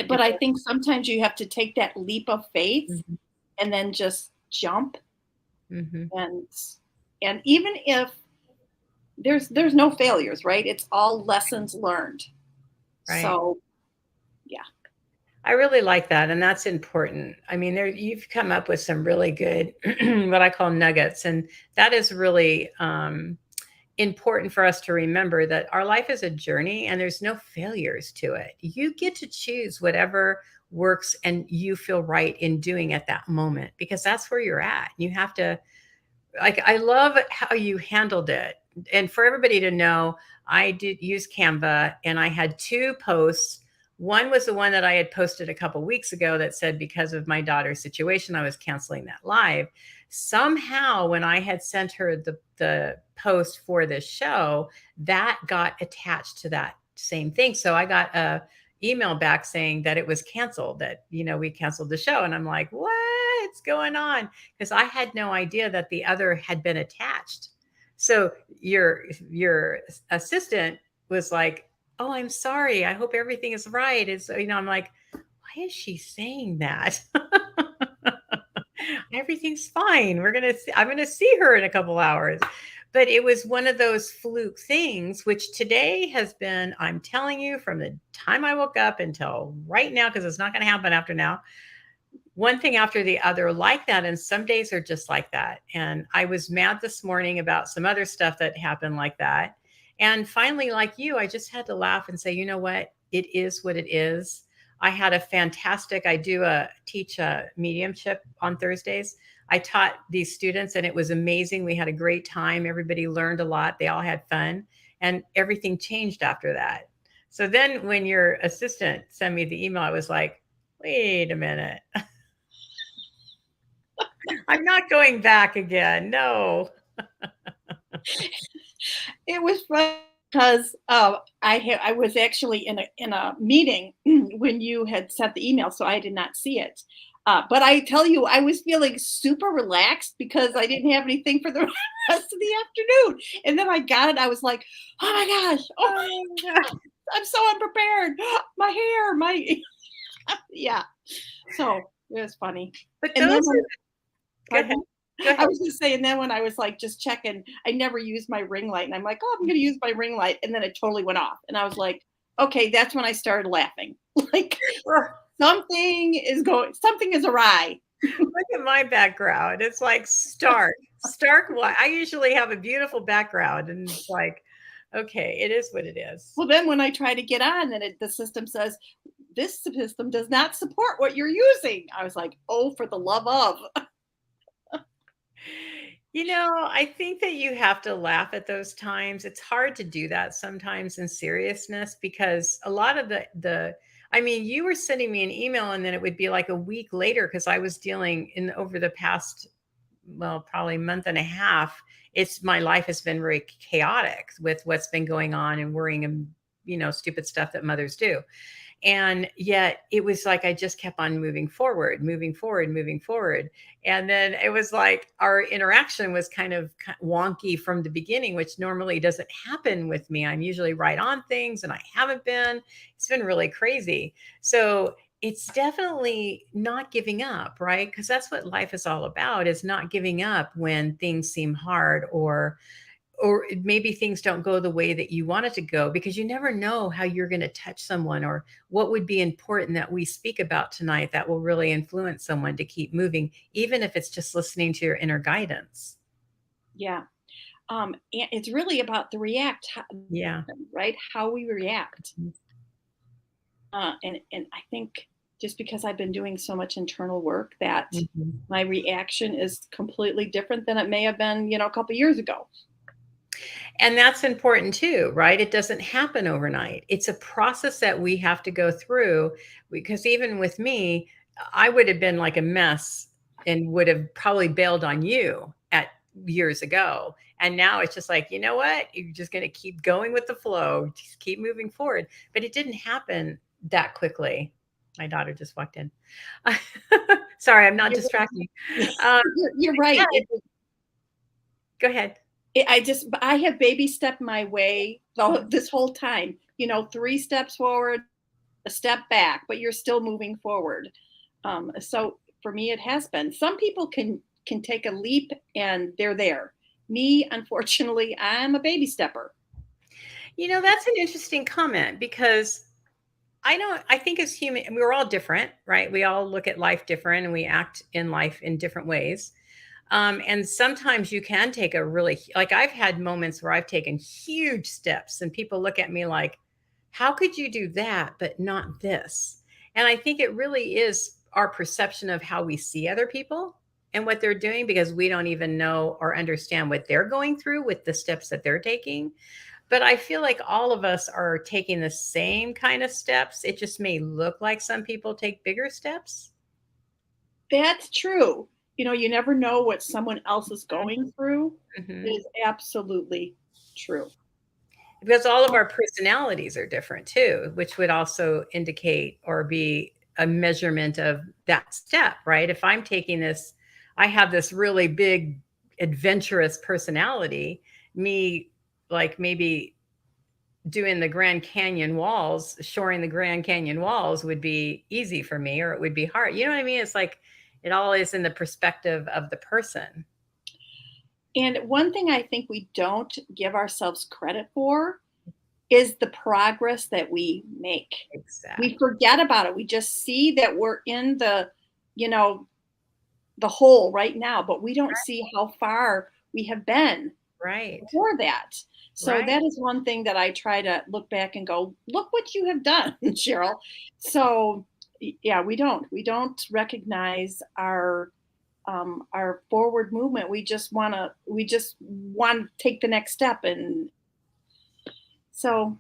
[SPEAKER 2] But I think sometimes you have to take that leap of faith
[SPEAKER 1] Mm-hmm.
[SPEAKER 2] and then just jump,
[SPEAKER 1] Mm-hmm.
[SPEAKER 2] and even if there's no failures, right? It's all lessons learned.
[SPEAKER 1] Right.
[SPEAKER 2] So yeah.
[SPEAKER 1] I really like that, and that's important. I mean, you've come up with some really good, what I call nuggets, and that is really important for us to remember that our life is a journey, and there's no failures to it. You get to choose whatever works and you feel right in doing at that moment because that's where you're at. You have to like I love how you handled it. And for everybody to know, I did use Canva and I had two posts. One was the one that I had posted a couple weeks ago that said because of my daughter's situation, I was canceling that live. Somehow, when I had sent her the post for this show, that got attached to that same thing. So I got a email back saying that it was canceled, that we canceled the show. And I'm like, what's going on? Because I had no idea that the other had been attached. So your assistant was like, "Oh, I'm sorry. I hope everything is right." And so, I'm like, "Why is she saying that?" Everything's fine. I'm gonna see her in a couple hours. But it was one of those fluke things, which today has been, I'm telling you, from the time I woke up until right now, because it's not going to happen after now, one thing after the other like that. And some days are just like that. And I was mad this morning about some other stuff that happened like that. And finally, like you, I just had to laugh and say, you know what? It is what it is. I teach a mediumship on Thursdays. I taught these students and it was amazing. We had a great time. Everybody learned a lot. They all had fun and everything changed after that. So then when your assistant sent me the email, I was like, wait a minute. I'm not going back again. No.
[SPEAKER 2] It was fun because I was actually in a meeting when you had sent the email, so I did not see it. But I tell you, I was feeling super relaxed because I didn't have anything for the rest of the afternoon. And then I got it. I was like, oh my gosh, oh
[SPEAKER 1] Oh,
[SPEAKER 2] my gosh, I'm so unprepared. My hair, yeah. So it was funny.
[SPEAKER 1] but
[SPEAKER 2] And then
[SPEAKER 1] those
[SPEAKER 2] when,
[SPEAKER 1] are go ahead.
[SPEAKER 2] pardon?
[SPEAKER 1] Go
[SPEAKER 2] I
[SPEAKER 1] ahead.
[SPEAKER 2] was just saying, then when I was like just checking, I never used my ring light. And I'm like, oh, I'm going to use my ring light. And then it totally went off. And I was like, okay, that's when I started laughing. Like
[SPEAKER 1] Well,
[SPEAKER 2] something is awry.
[SPEAKER 1] look at my background. It's like stark white. I usually have a beautiful background, and it's like, okay, it is what it is.
[SPEAKER 2] Well, then when I try to get on, then the system says, this system does not support what you're using. I was like, oh, for the love of.
[SPEAKER 1] I think that you have to laugh at those times. It's hard to do that sometimes in seriousness because a lot of I mean, you were sending me an email and then it would be like a week later because I was dealing in over the past, well, probably month and a half. My life has been very chaotic with what's been going on and worrying and, stupid stuff that mothers do. And yet it was like I just kept on moving forward, moving forward, moving forward. And then it was like our interaction was kind of wonky from the beginning, which normally doesn't happen with me. I'm usually right on things and I haven't been. It's been really crazy. So it's definitely not giving up, right? Because that's what life is all about, is not giving up when things seem hard, or maybe things don't go the way that you want it to go, because you never know how you're going to touch someone, or what would be important that we speak about tonight that will really influence someone to keep moving, even if it's just listening to your inner guidance.
[SPEAKER 2] Yeah. And it's really about the
[SPEAKER 1] Yeah.
[SPEAKER 2] right? How we react. And I think just because I've been doing so much internal work, that
[SPEAKER 1] Mhm.
[SPEAKER 2] my reaction is completely different than it may have been, a couple years ago.
[SPEAKER 1] And that's important too, right? It doesn't happen overnight. It's a process that we have to go through, because even with me, I would have been like a mess and would have probably bailed on you at years ago. And now it's just like, you know what? You're just going to keep going with the flow, just keep moving forward. But it didn't happen that quickly. My daughter just walked in. Sorry, I'm not
[SPEAKER 2] You're,
[SPEAKER 1] distracting. Um,
[SPEAKER 2] you're
[SPEAKER 1] yeah,
[SPEAKER 2] right.
[SPEAKER 1] go ahead.
[SPEAKER 2] I have baby stepped my way this whole time. 3 steps forward, a step back, but you're still moving forward. So for me, it has been. Some people can take a leap and they're there. Me, unfortunately, I'm a baby stepper.
[SPEAKER 1] That's an interesting comment, because I think as human, we're all different, right? We all look at life different and we act in life in different ways. And sometimes you can take a really, like, I've had moments where I've taken huge steps and people look at me like, how could you do that, but not this? And I think it really is our perception of how we see other people and what they're doing, because we don't even know or understand what they're going through with the steps that they're taking. But I feel like all of us are taking the same kind of steps. It just may look like some people take bigger steps.
[SPEAKER 2] That's true. You never know what someone else is going through. It
[SPEAKER 1] Mhm.
[SPEAKER 2] is absolutely true.
[SPEAKER 1] Because all of our personalities are different too, which would also indicate or be a measurement of that step, right? If I'm taking this, I have this really big adventurous personality, me, like maybe doing the Grand Canyon walls, shoring the Grand Canyon walls would be easy for me, or it would be hard. You know what I mean? It's like it all is in the perspective of the person.
[SPEAKER 2] And one thing I think we don't give ourselves credit for is the progress that we make. We
[SPEAKER 1] Exactly.
[SPEAKER 2] forget about it. We just see that we're in you know, the hole right now, but we don't see how far we have been
[SPEAKER 1] Right.
[SPEAKER 2] before that. So
[SPEAKER 1] Right.
[SPEAKER 2] that is one thing that I try to look back and go, look what you have done, Cheryl. So yeah, we don't recognize our forward movement. We just want to take the next step. And so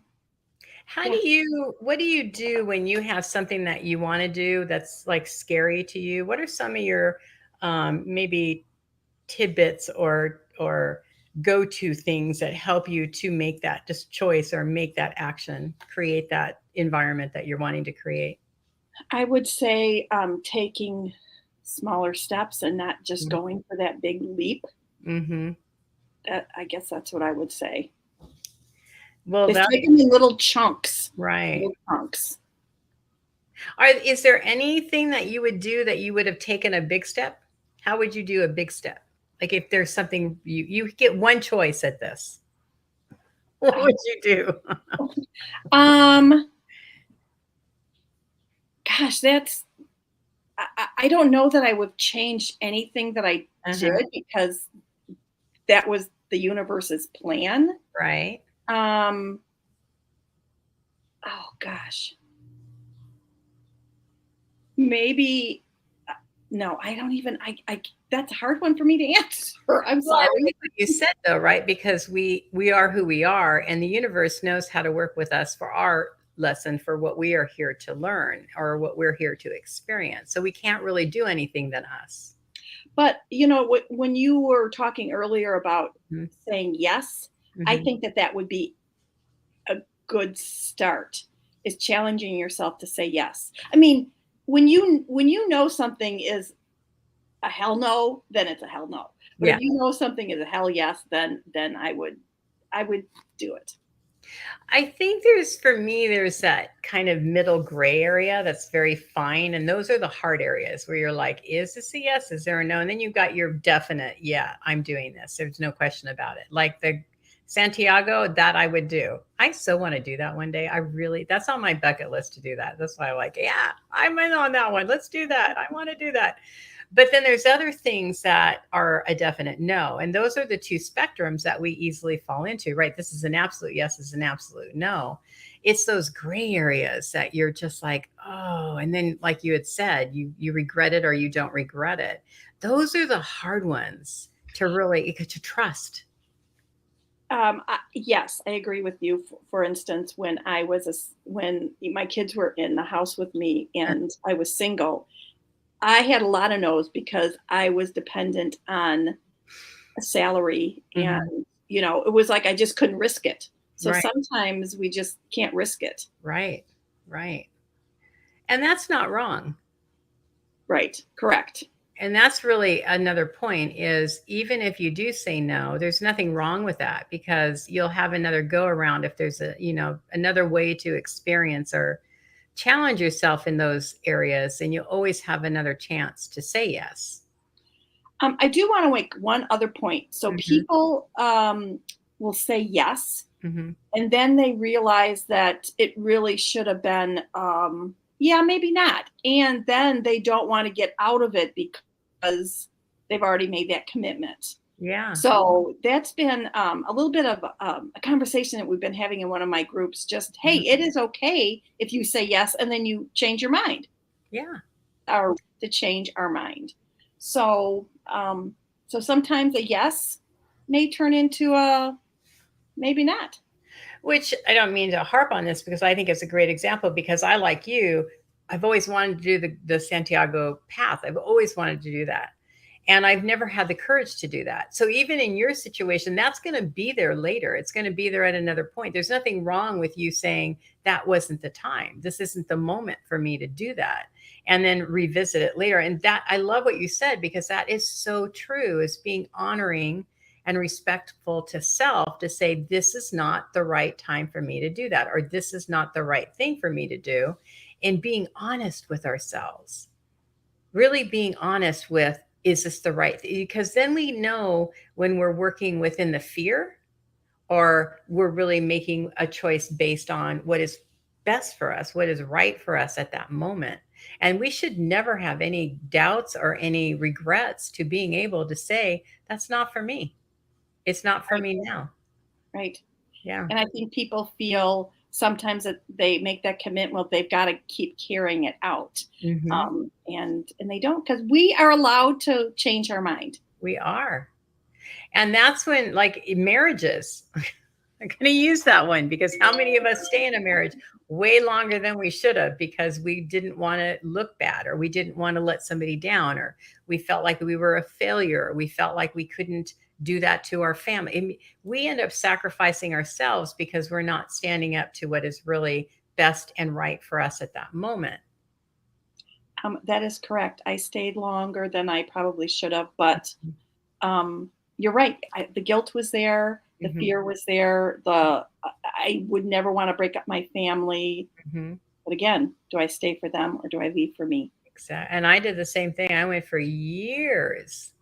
[SPEAKER 1] How
[SPEAKER 2] yeah,
[SPEAKER 1] do you what do you do when you have something that you wanna do that's, like, scary to you? What are some of your, maybe tidbits or go-to things that help you to make that just choice, or make that action, create that environment that you're wanting to create?
[SPEAKER 2] I would say taking smaller steps and not just
[SPEAKER 1] Mm.
[SPEAKER 2] going for that big leap.
[SPEAKER 1] Mhm.
[SPEAKER 2] I guess that's what I would say.
[SPEAKER 1] Well,
[SPEAKER 2] Is
[SPEAKER 1] that
[SPEAKER 2] take them in little chunks.
[SPEAKER 1] right.
[SPEAKER 2] Little chunks.
[SPEAKER 1] Is there anything that you would do that you would have taken a big step? How would you do a big step? Like, if there's something you get one choice at this, what would you do?
[SPEAKER 2] Um, Gosh, I don't know that I would change anything that I
[SPEAKER 1] Uh-huh.
[SPEAKER 2] did, because that was the universe's plan.
[SPEAKER 1] Right.
[SPEAKER 2] Um, oh gosh, maybe no, I don't even. That's a hard one for me to answer. I'm
[SPEAKER 1] Well, I
[SPEAKER 2] sorry.
[SPEAKER 1] like what you said though, right? Because we are who we are, and the universe knows how to work with us for our lesson, for what we are here to learn, or what we're here to experience. So we can't really do anything than us.
[SPEAKER 2] But when you were talking earlier about
[SPEAKER 1] Mhm.
[SPEAKER 2] saying yes, I
[SPEAKER 1] Mhm.
[SPEAKER 2] think that would be a good start. is challenging yourself to say yes. I mean, when you know something is a hell no, then it's a hell no. But if
[SPEAKER 1] Yeah.
[SPEAKER 2] you know something is a hell yes, then I would do it.
[SPEAKER 1] I think for me, there's that kind of middle gray area that's very fine. And those are the hard areas where you're like, is this a yes? Is there a no? And then you've got your definite, yeah, I'm doing this. There's no question about it. Like the Santiago, that I would do. I so want to do that one day. That's on my bucket list to do that. That's why I'm like, yeah, I'm in on that one. Let's do that. I want to do that. But then there's other things that are a definite no. And those are the two spectrums that we easily fall into, right? This is an absolute yes, is an absolute no. It's those gray areas that you're just like, oh, and then like you had said, you regret it or you don't regret it. Those are the hard ones to really to trust.
[SPEAKER 2] Yes, I agree with you. For instance, when my kids were in the house with me and I was single, I had a lot of no's because I was dependent on a salary,
[SPEAKER 1] Mhm.
[SPEAKER 2] and it was like I just couldn't risk it. So
[SPEAKER 1] Right,
[SPEAKER 2] sometimes we just can't risk it.
[SPEAKER 1] right, right. And that's not wrong.
[SPEAKER 2] Right. Correct.
[SPEAKER 1] And that's really another point is even if you do say no, there's nothing wrong with that because you'll have another go around if there's another way to experience or challenge yourself in those areas, and you always have another chance to say yes.
[SPEAKER 2] I do want to make one other point. So
[SPEAKER 1] Mhm,
[SPEAKER 2] people will say yes,
[SPEAKER 1] mhm.
[SPEAKER 2] and then they realize that it really should have been, yeah, maybe not. And then they don't want to get out of it because they've already made that commitment.
[SPEAKER 1] Yeah,
[SPEAKER 2] So that's been a little bit of a conversation that we've been having in one of my groups. Just, hey,
[SPEAKER 1] mhm.
[SPEAKER 2] it is okay if you say yes and then you change your mind,
[SPEAKER 1] Yeah.
[SPEAKER 2] or to change our mind. So, so sometimes a yes may turn into a maybe not.
[SPEAKER 1] Which I don't mean to harp on this because I think it's a great example because I, like you, I've always wanted to do the Santiago path. I've always wanted to do that. And I've never had the courage to do that. So even in your situation, that's going to be there later. It's going to be there at another point. There's nothing wrong with you saying that wasn't the time. This isn't the moment for me to do that. And then revisit it later. And that I love what you said because that is so true is being honoring and respectful to self to say, this is not the right time for me to do that, or this is not the right thing for me to do. And being honest with ourselves, really being honest with, is this the right thing? Because then we know when we're working within the fear or we're really making a choice based on what is best for us, what is right for us at that moment. And we should never have any doubts or any regrets to being able to say, that's not for me. It's not for
[SPEAKER 2] Right.
[SPEAKER 1] me now.
[SPEAKER 2] Right.
[SPEAKER 1] Yeah.
[SPEAKER 2] And I think people feel sometimes that they make that commitment, well, they've got to keep carrying it out.
[SPEAKER 1] Mhm.
[SPEAKER 2] And they don't, because we are allowed to change our mind.
[SPEAKER 1] We are. And that's when, like, marriages, I'm going to use that one because how many of us stay in a marriage way longer than we should have because we didn't want to look bad or we didn't want to let somebody down or we felt like we were a failure. Or we felt like we couldn't do that to our family. We end up sacrificing ourselves because we're not standing up to what is really best and right for us at that moment.
[SPEAKER 2] That is correct. I stayed longer than I probably should have, but you're right. The guilt was there. The
[SPEAKER 1] Mhm.
[SPEAKER 2] fear was there. I would never want to break up my family.
[SPEAKER 1] Mhm.
[SPEAKER 2] But again, do I stay for them or do I leave for me?
[SPEAKER 1] Exactly. And I did the same thing. I went for years,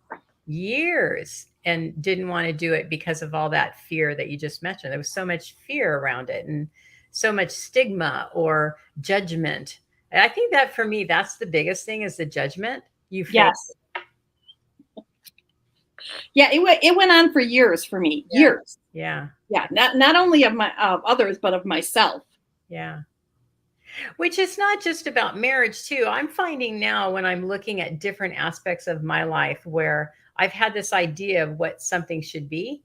[SPEAKER 1] years, and didn't want to do it because of all that fear that you just mentioned. There was so much fear around it and so much stigma or judgment. And I think that for me, that's the biggest thing is the judgment you face.
[SPEAKER 2] Yes. Yeah, it went on for years for me.
[SPEAKER 1] Yeah.
[SPEAKER 2] Years.
[SPEAKER 1] Yeah.
[SPEAKER 2] Yeah, not only of others, but of myself.
[SPEAKER 1] Yeah. Which is not just about marriage, too. I'm finding now when I'm looking at different aspects of my life where I've had this idea of what something should be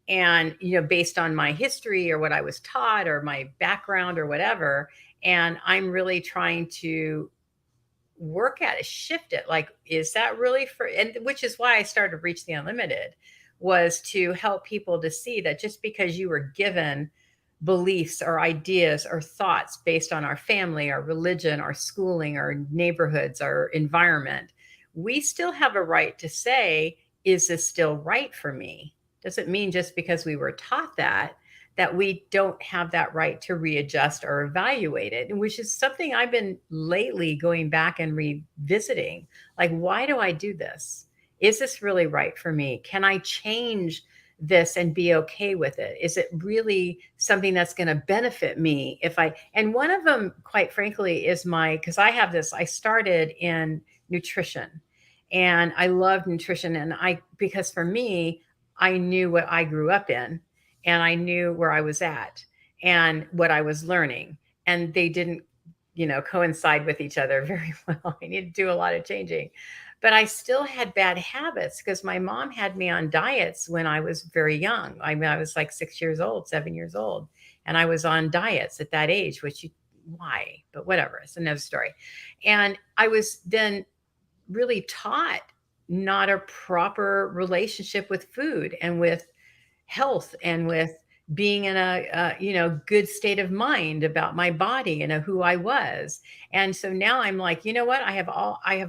[SPEAKER 1] and based on my history or what I was taught or my background or whatever, and I'm really trying to work at it, shift it, like, is that really for, and which is why I started Reach the Unlimited, was to help people to see that just because you were given beliefs or ideas or thoughts based on our family, our religion, our schooling, our neighborhoods, our environment, we still have a right to say, is this still right for me? Doesn't mean just because we were taught that we don't have that right to readjust or evaluate it, which is something I've been lately going back and revisiting. Like, why do I do this? Is this really right for me? Can I change this and be okay with it? Is it really something that's going to benefit me if I, and one of them, quite frankly, is because I have this, I started in nutrition and I love nutrition. And because for me, I knew what I grew up in and I knew where I was at and what I was learning. And they didn't, coincide with each other very well. I need to do a lot of changing. But I still had bad habits because my mom had me on diets when I was very young. I mean, I was like 6 years old, 7 years old, and I was on diets at that age, why? But whatever, it's another story. And I was then really taught not a proper relationship with food and with health and with being in a good state of mind about my body and who I was. And so now I'm like, you know what? I have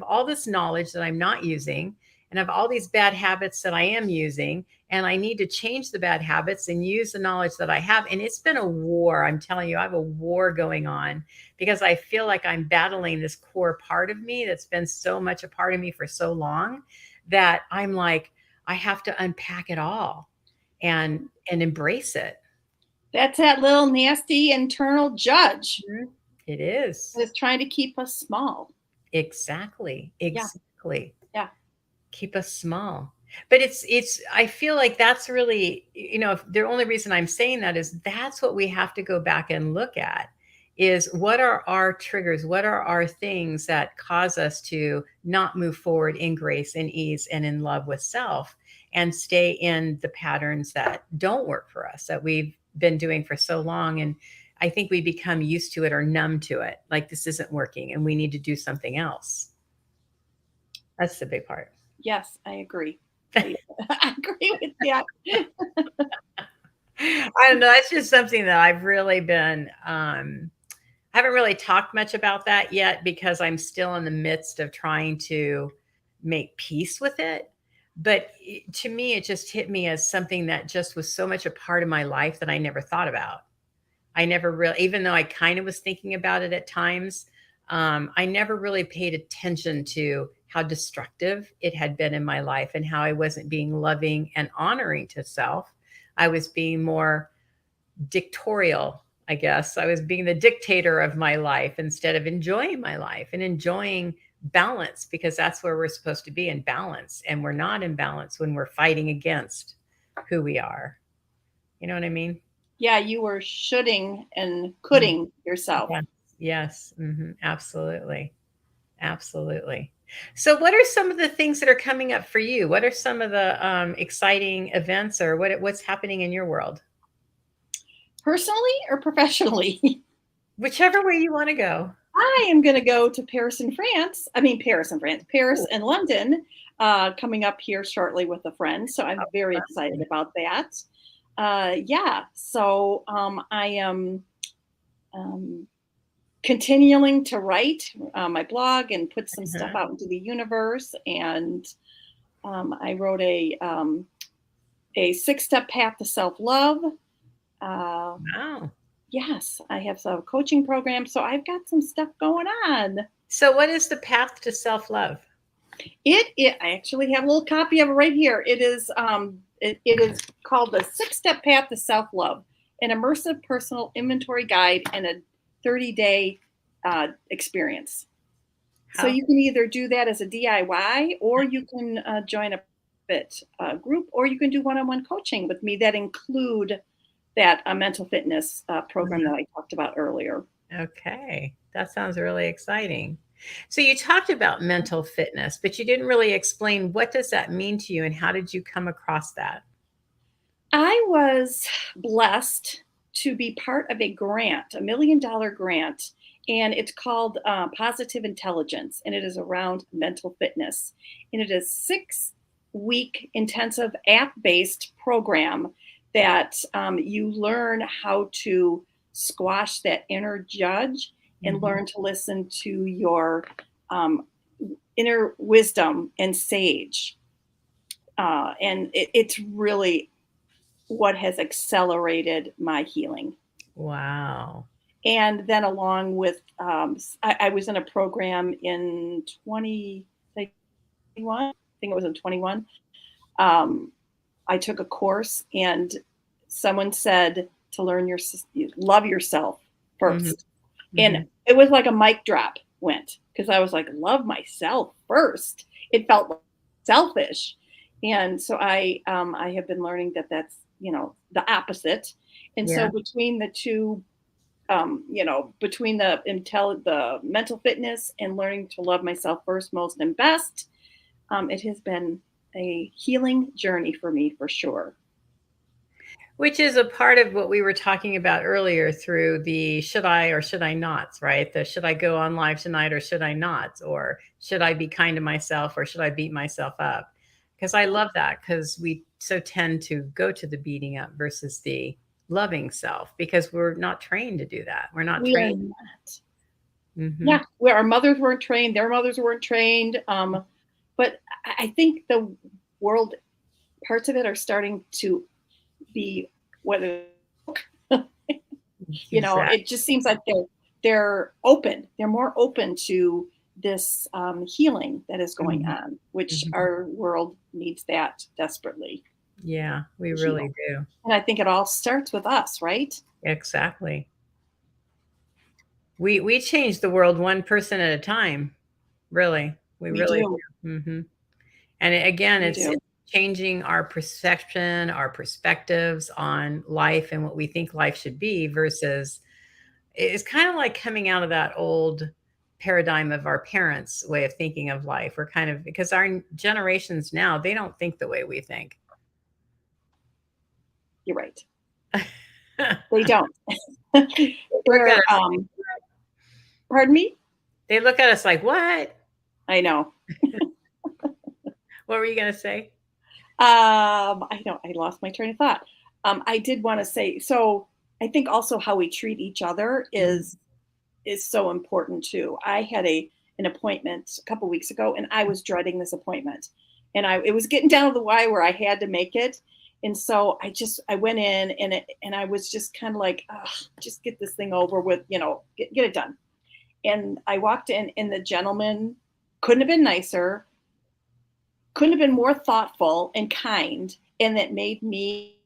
[SPEAKER 1] all this knowledge that I'm not using, and I have all these bad habits that I am using, and I need to change the bad habits and use the knowledge that I have. And it's been a war. I'm telling you, I have a war going on because I feel like I'm battling this core part of me that's been so much a part of me for so long that I'm like, I have to unpack it all and embrace it.
[SPEAKER 2] That's that little nasty internal judge
[SPEAKER 1] Mhm. It is.
[SPEAKER 2] that's trying to keep us small.
[SPEAKER 1] Exactly.
[SPEAKER 2] Yeah.
[SPEAKER 1] Exactly.
[SPEAKER 2] Yeah.
[SPEAKER 1] Keep us small. But it's I feel like that's really, if the only reason I'm saying that is that's what we have to go back and look at is what are our triggers? What are our things that cause us to not move forward in grace and ease and in love with self and stay in the patterns that don't work for us that we've been doing for so long. And I think we become used to it or numb to it. Like this isn't working and we need to do something else. That's the big part.
[SPEAKER 2] Yes, I agree. I, I agree with that.
[SPEAKER 1] I don't know. That's just something that I've really been, I haven't really talked much about that yet because I'm still in the midst of trying to make peace with it. But to me, it just hit me as something that just was so much a part of my life that I never thought about. I never really, even though I kind of was thinking about it at times, I never really paid attention to how destructive it had been in my life and how I wasn't being loving and honoring to self. I was being more dictatorial, I guess. I was being the dictator of my life instead of enjoying my life and enjoying balance because that's where we're supposed to be in balance. And we're not in balance when we're fighting against who we are. You know what I mean?
[SPEAKER 2] Yeah, you were shoulding and coulding yourself.
[SPEAKER 1] Yes. Yes. Absolutely. Absolutely. So, what are some of the things that are coming up for you? What are some of the exciting events or what's happening in your world?
[SPEAKER 2] Personally or professionally?
[SPEAKER 1] Whichever way you want to go.
[SPEAKER 2] I am going to go to Paris in France. I mean, Paris in France, Paris
[SPEAKER 1] Cool.
[SPEAKER 2] and London, coming up here shortly with a friend. So I'm very excited about that. Yeah. So I am continuing to write my blog and put some stuff
[SPEAKER 1] Uh-huh.
[SPEAKER 2] out into the universe. And I wrote a 6-step path to self-love.
[SPEAKER 1] Wow.
[SPEAKER 2] Yes, I have some coaching programs. So I've got some stuff going on.
[SPEAKER 1] So, what is the path to self love?
[SPEAKER 2] I actually have a little copy of it right here. It is called the 6-step path to self-love, an immersive personal inventory guide and a 30-day experience. So you can either do that as a DIY or you can join a bit group, or you can do one-on-one coaching with me that include that mental fitness program that I talked about earlier.
[SPEAKER 1] Okay. That sounds really exciting. So you talked about mental fitness, but you didn't really explain what does that mean to you and how did you come across that?
[SPEAKER 2] I was blessed to be part of a grant, $1 million grant, and it's called Positive Intelligence, and it is around mental fitness. And it is 6-week intensive app-based program that you learn how to squash that inner judge and
[SPEAKER 1] Mhm.
[SPEAKER 2] learn to listen to your um, inner wisdom and sage. And it's really what has accelerated my healing.
[SPEAKER 1] Wow.
[SPEAKER 2] And then along with, I was in a program in 2021, I think it was in 21. Um, I took a course and someone said to learn your, love yourself
[SPEAKER 1] Mhm.
[SPEAKER 2] first. And
[SPEAKER 1] Mhm.
[SPEAKER 2] it was like a mic drop went because I was like, love myself first. It felt selfish. And so I have been learning that that's, the opposite. And so
[SPEAKER 1] Yeah.
[SPEAKER 2] between the two, between the mental fitness and learning to love myself first, most, and best, it has been a healing journey for me for sure.
[SPEAKER 1] Which is a part of what we were talking about earlier through the should I or should I nots, right? The should I go on live tonight or should I not? Or should I be kind to myself or should I beat myself up? Because I love that because we so tend to go to the beating up versus the loving self because we're not trained to do that. We're not
[SPEAKER 2] We are
[SPEAKER 1] trained.
[SPEAKER 2] not.
[SPEAKER 1] Hmm.
[SPEAKER 2] Yeah, where our mothers weren't trained, their mothers weren't trained. But I think the world parts of it are starting to be whether
[SPEAKER 1] Exactly.
[SPEAKER 2] it just seems like they're open. They're more open to this healing that is going
[SPEAKER 1] Hmm.
[SPEAKER 2] on, which
[SPEAKER 1] Hmm.
[SPEAKER 2] our world needs that desperately
[SPEAKER 1] Yeah, we
[SPEAKER 2] to
[SPEAKER 1] really
[SPEAKER 2] heal.
[SPEAKER 1] do.
[SPEAKER 2] And I think it all starts with us, right?
[SPEAKER 1] Exactly. We change the world one person at a time. Really, we
[SPEAKER 2] We
[SPEAKER 1] really
[SPEAKER 2] do.
[SPEAKER 1] do. Hmm. And again,
[SPEAKER 2] We
[SPEAKER 1] it's
[SPEAKER 2] do.
[SPEAKER 1] changing our perception, our perspectives on life and what we think life should be versus it's kind of like coming out of that old paradigm of our parents' way of thinking of life. We're kind of because our generations now, they don't think the way we think.
[SPEAKER 2] You're right.
[SPEAKER 1] They
[SPEAKER 2] They don't.
[SPEAKER 1] look at
[SPEAKER 2] They're
[SPEAKER 1] us
[SPEAKER 2] pardon me?
[SPEAKER 1] they look at us like, "What?
[SPEAKER 2] I know.
[SPEAKER 1] What were you going to say?"
[SPEAKER 2] I know I lost my train of thought. I did want to say so. I think also how we treat each other
[SPEAKER 1] Mhm.
[SPEAKER 2] is so important too. I had an appointment a couple weeks ago, and I was dreading this appointment, and it was getting down to the wire where I had to make it, and so I went in and I was just kind of like, ugh, just get this thing over with, get it done. And I walked in, and the gentleman couldn't have been nicer, couldn't have been more thoughtful and kind, and that made me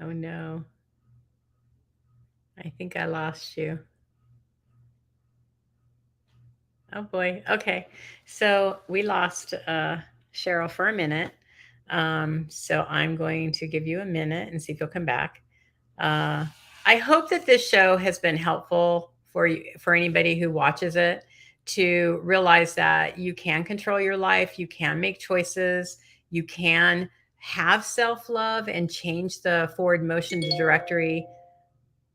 [SPEAKER 1] Oh no. I think I lost you. Oh boy. Okay. So we lost Cheryl for a minute. So I'm going to give you a minute and see if you'll come back. Uh, I hope that this show has been helpful for you, for anybody who watches it, to realize that you can control your life, you can make choices, you can have self love and change the forward motion directory.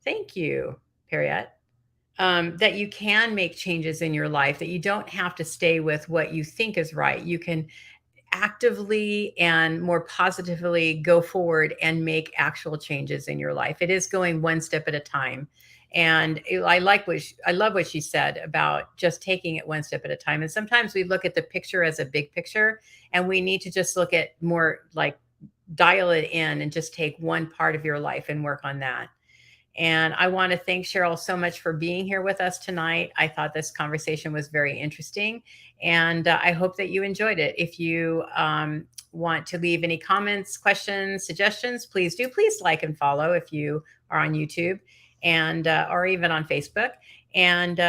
[SPEAKER 1] Thank you, Harriet. That you can make changes in your life, that you don't have to stay with what you think is right. You can actively and more positively go forward and make actual changes in your life. It is going one step at a time. And I love what she said about just taking it one step at a time. And sometimes we look at the picture as a big picture, and we need to just look at more like dial it in and just take one part of your life and work on that. And I want to thank Cheryl so much for being here with us tonight. I thought this conversation was very interesting, and I hope that you enjoyed it. If you want to leave any comments, questions, suggestions, please do. Please like and follow if you are on YouTube and or even on Facebook. And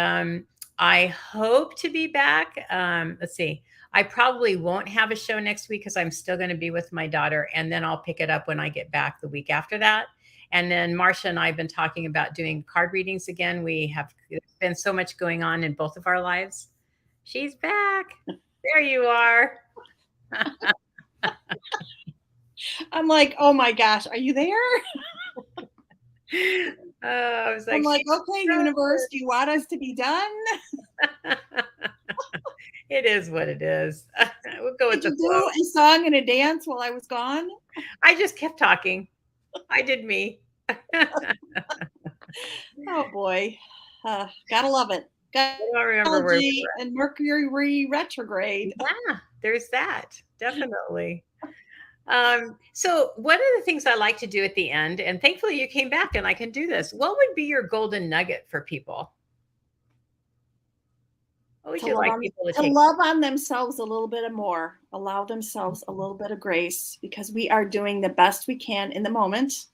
[SPEAKER 1] I hope to be back. Let's see. I probably won't have a show next week because I'm still going to be with my daughter, and then I'll pick it up when I get back the week after that. And then Marcia and I have been talking about doing card readings again. We have There's been so much going on in both of our lives. She's back. There you are.
[SPEAKER 2] I'm like, oh my gosh, are you there?
[SPEAKER 1] Oh, I was
[SPEAKER 2] I'm
[SPEAKER 1] like,
[SPEAKER 2] like,
[SPEAKER 1] she's
[SPEAKER 2] okay, universe, do you want us to be done?
[SPEAKER 1] it is what it is. Well, go with
[SPEAKER 2] Did
[SPEAKER 1] the
[SPEAKER 2] you
[SPEAKER 1] flow.
[SPEAKER 2] do a song and a dance while I was gone?
[SPEAKER 1] I just kept talking. I did me.
[SPEAKER 2] Oh boy. Gotta love it.
[SPEAKER 1] I don't remember where we
[SPEAKER 2] Astrology and Mercury retrograde.
[SPEAKER 1] were. Yeah, there's that. Definitely. So one of the things I like to do at the end, and thankfully you came back and I can do this. What would be your golden nugget for people? What would
[SPEAKER 2] To
[SPEAKER 1] you
[SPEAKER 2] love
[SPEAKER 1] like
[SPEAKER 2] on,
[SPEAKER 1] people to
[SPEAKER 2] to
[SPEAKER 1] take?
[SPEAKER 2] love on themselves a little bit more. Allow themselves a little bit of grace because we are doing the best we can in the moment.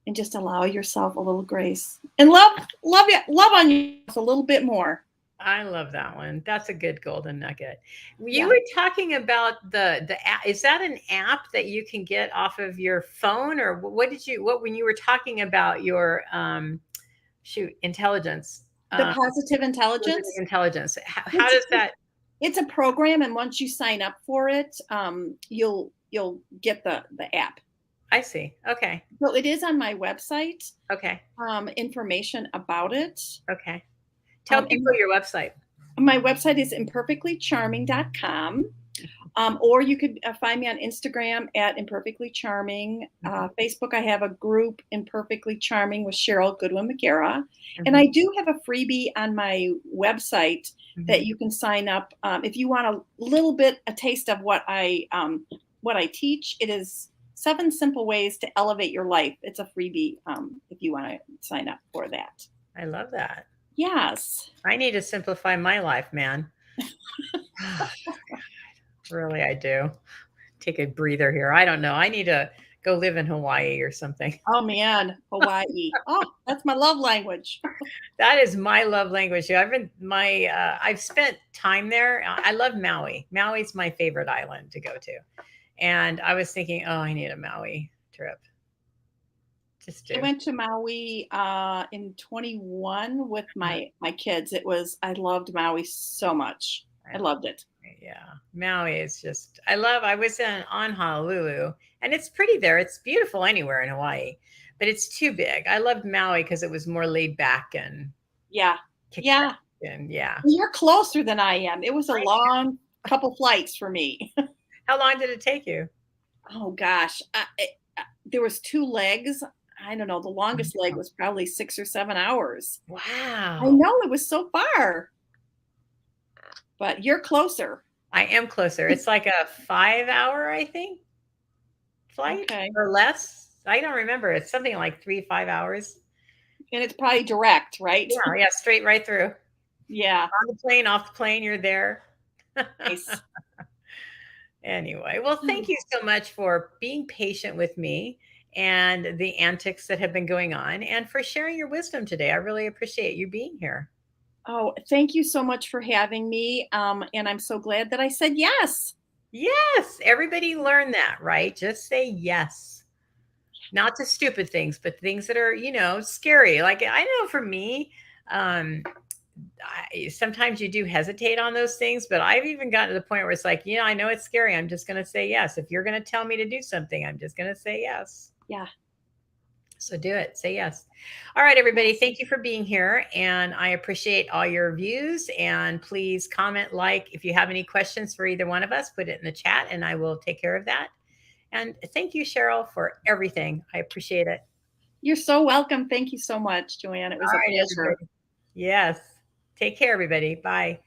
[SPEAKER 2] And just allow yourself a little grace and love on yourself a little bit more.
[SPEAKER 1] I love that one. That's a good golden nugget. You
[SPEAKER 2] Yeah.
[SPEAKER 1] were talking about the app. Is that an app that you can get off of your phone, or what did you what when you were talking about your intelligence,
[SPEAKER 2] The
[SPEAKER 1] um,
[SPEAKER 2] positive intelligence.
[SPEAKER 1] intelligence? How
[SPEAKER 2] It's
[SPEAKER 1] does that?
[SPEAKER 2] it's a program, and once you sign up for it, you'll get the app.
[SPEAKER 1] I see. Okay.
[SPEAKER 2] So it is on my website.
[SPEAKER 1] Okay.
[SPEAKER 2] Information about it.
[SPEAKER 1] Okay. Tell
[SPEAKER 2] And
[SPEAKER 1] people your website.
[SPEAKER 2] my website is imperfectlycharming.com. Or you could find me on Instagram at Imperfectly Charming. Facebook, I have a group, Imperfectly Charming with Cheryl Goodwin McGarrah. And I do have a freebie on my website that you can sign up if you want a little bit, a taste of what I teach. It is 7 simple ways to elevate your life. It's a freebie if you want to sign up for that.
[SPEAKER 1] I love that.
[SPEAKER 2] Yes.
[SPEAKER 1] I need to simplify my life, man. Really, I do. Take a breather here. I don't know. I need to go live in Hawaii or something.
[SPEAKER 2] Oh man, Hawaii. Oh, that's my love language.
[SPEAKER 1] That is my love language. I've spent time there. I love Maui. Maui's my favorite island to go to. And I was thinking, oh, I need a Maui trip. Just
[SPEAKER 2] I
[SPEAKER 1] do.
[SPEAKER 2] went to Maui in 21 with my kids. I loved Maui so much. I loved it.
[SPEAKER 1] Yeah. Maui is just I was on Honolulu, and it's pretty there. It's beautiful anywhere in Hawaii, but it's too big. I loved Maui because it was more laid back and
[SPEAKER 2] Yeah.
[SPEAKER 1] kicked
[SPEAKER 2] Yeah.
[SPEAKER 1] back and yeah.
[SPEAKER 2] You're closer than I am. It was a long couple flights for me.
[SPEAKER 1] How long did it take you?
[SPEAKER 2] Oh gosh. There was 2 legs. I don't know. The longest leg was probably 6 or 7 hours. I
[SPEAKER 1] Wow.
[SPEAKER 2] know, it was so far. But you're closer.
[SPEAKER 1] I am closer. It's like a 5 hour, I think, flight or less. I don't remember. It's something like 3, 5 hours.
[SPEAKER 2] And it's probably direct, right?
[SPEAKER 1] Yeah, yeah, straight right through.
[SPEAKER 2] Yeah.
[SPEAKER 1] On the plane, off the plane, you're there.
[SPEAKER 2] Nice.
[SPEAKER 1] Anyway, well, thank you so much for being patient with me and the antics that have been going on and for sharing your wisdom today. I really appreciate you being here.
[SPEAKER 2] Oh, thank you so much for having me. And I'm so glad that I said yes.
[SPEAKER 1] Yes, everybody learn that, right? Just say yes. Not to stupid things, but things that are, scary. Like I know for me, sometimes you do hesitate on those things, but I've even gotten to the point where it's like, I know it's scary. I'm just going to say yes. If you're going to tell me to do something, I'm just going to say yes.
[SPEAKER 2] Yeah.
[SPEAKER 1] So do it. Say yes. All right, everybody. Thank you for being here. And I appreciate all your views. And please comment, if you have any questions for either one of us, put it in the chat and I will take care of that. And thank you, Cheryl, for everything. I appreciate it.
[SPEAKER 2] You're so welcome. Thank you so much, Joanne. It was a pleasure.
[SPEAKER 1] Everybody. Yes. Take care, everybody. Bye.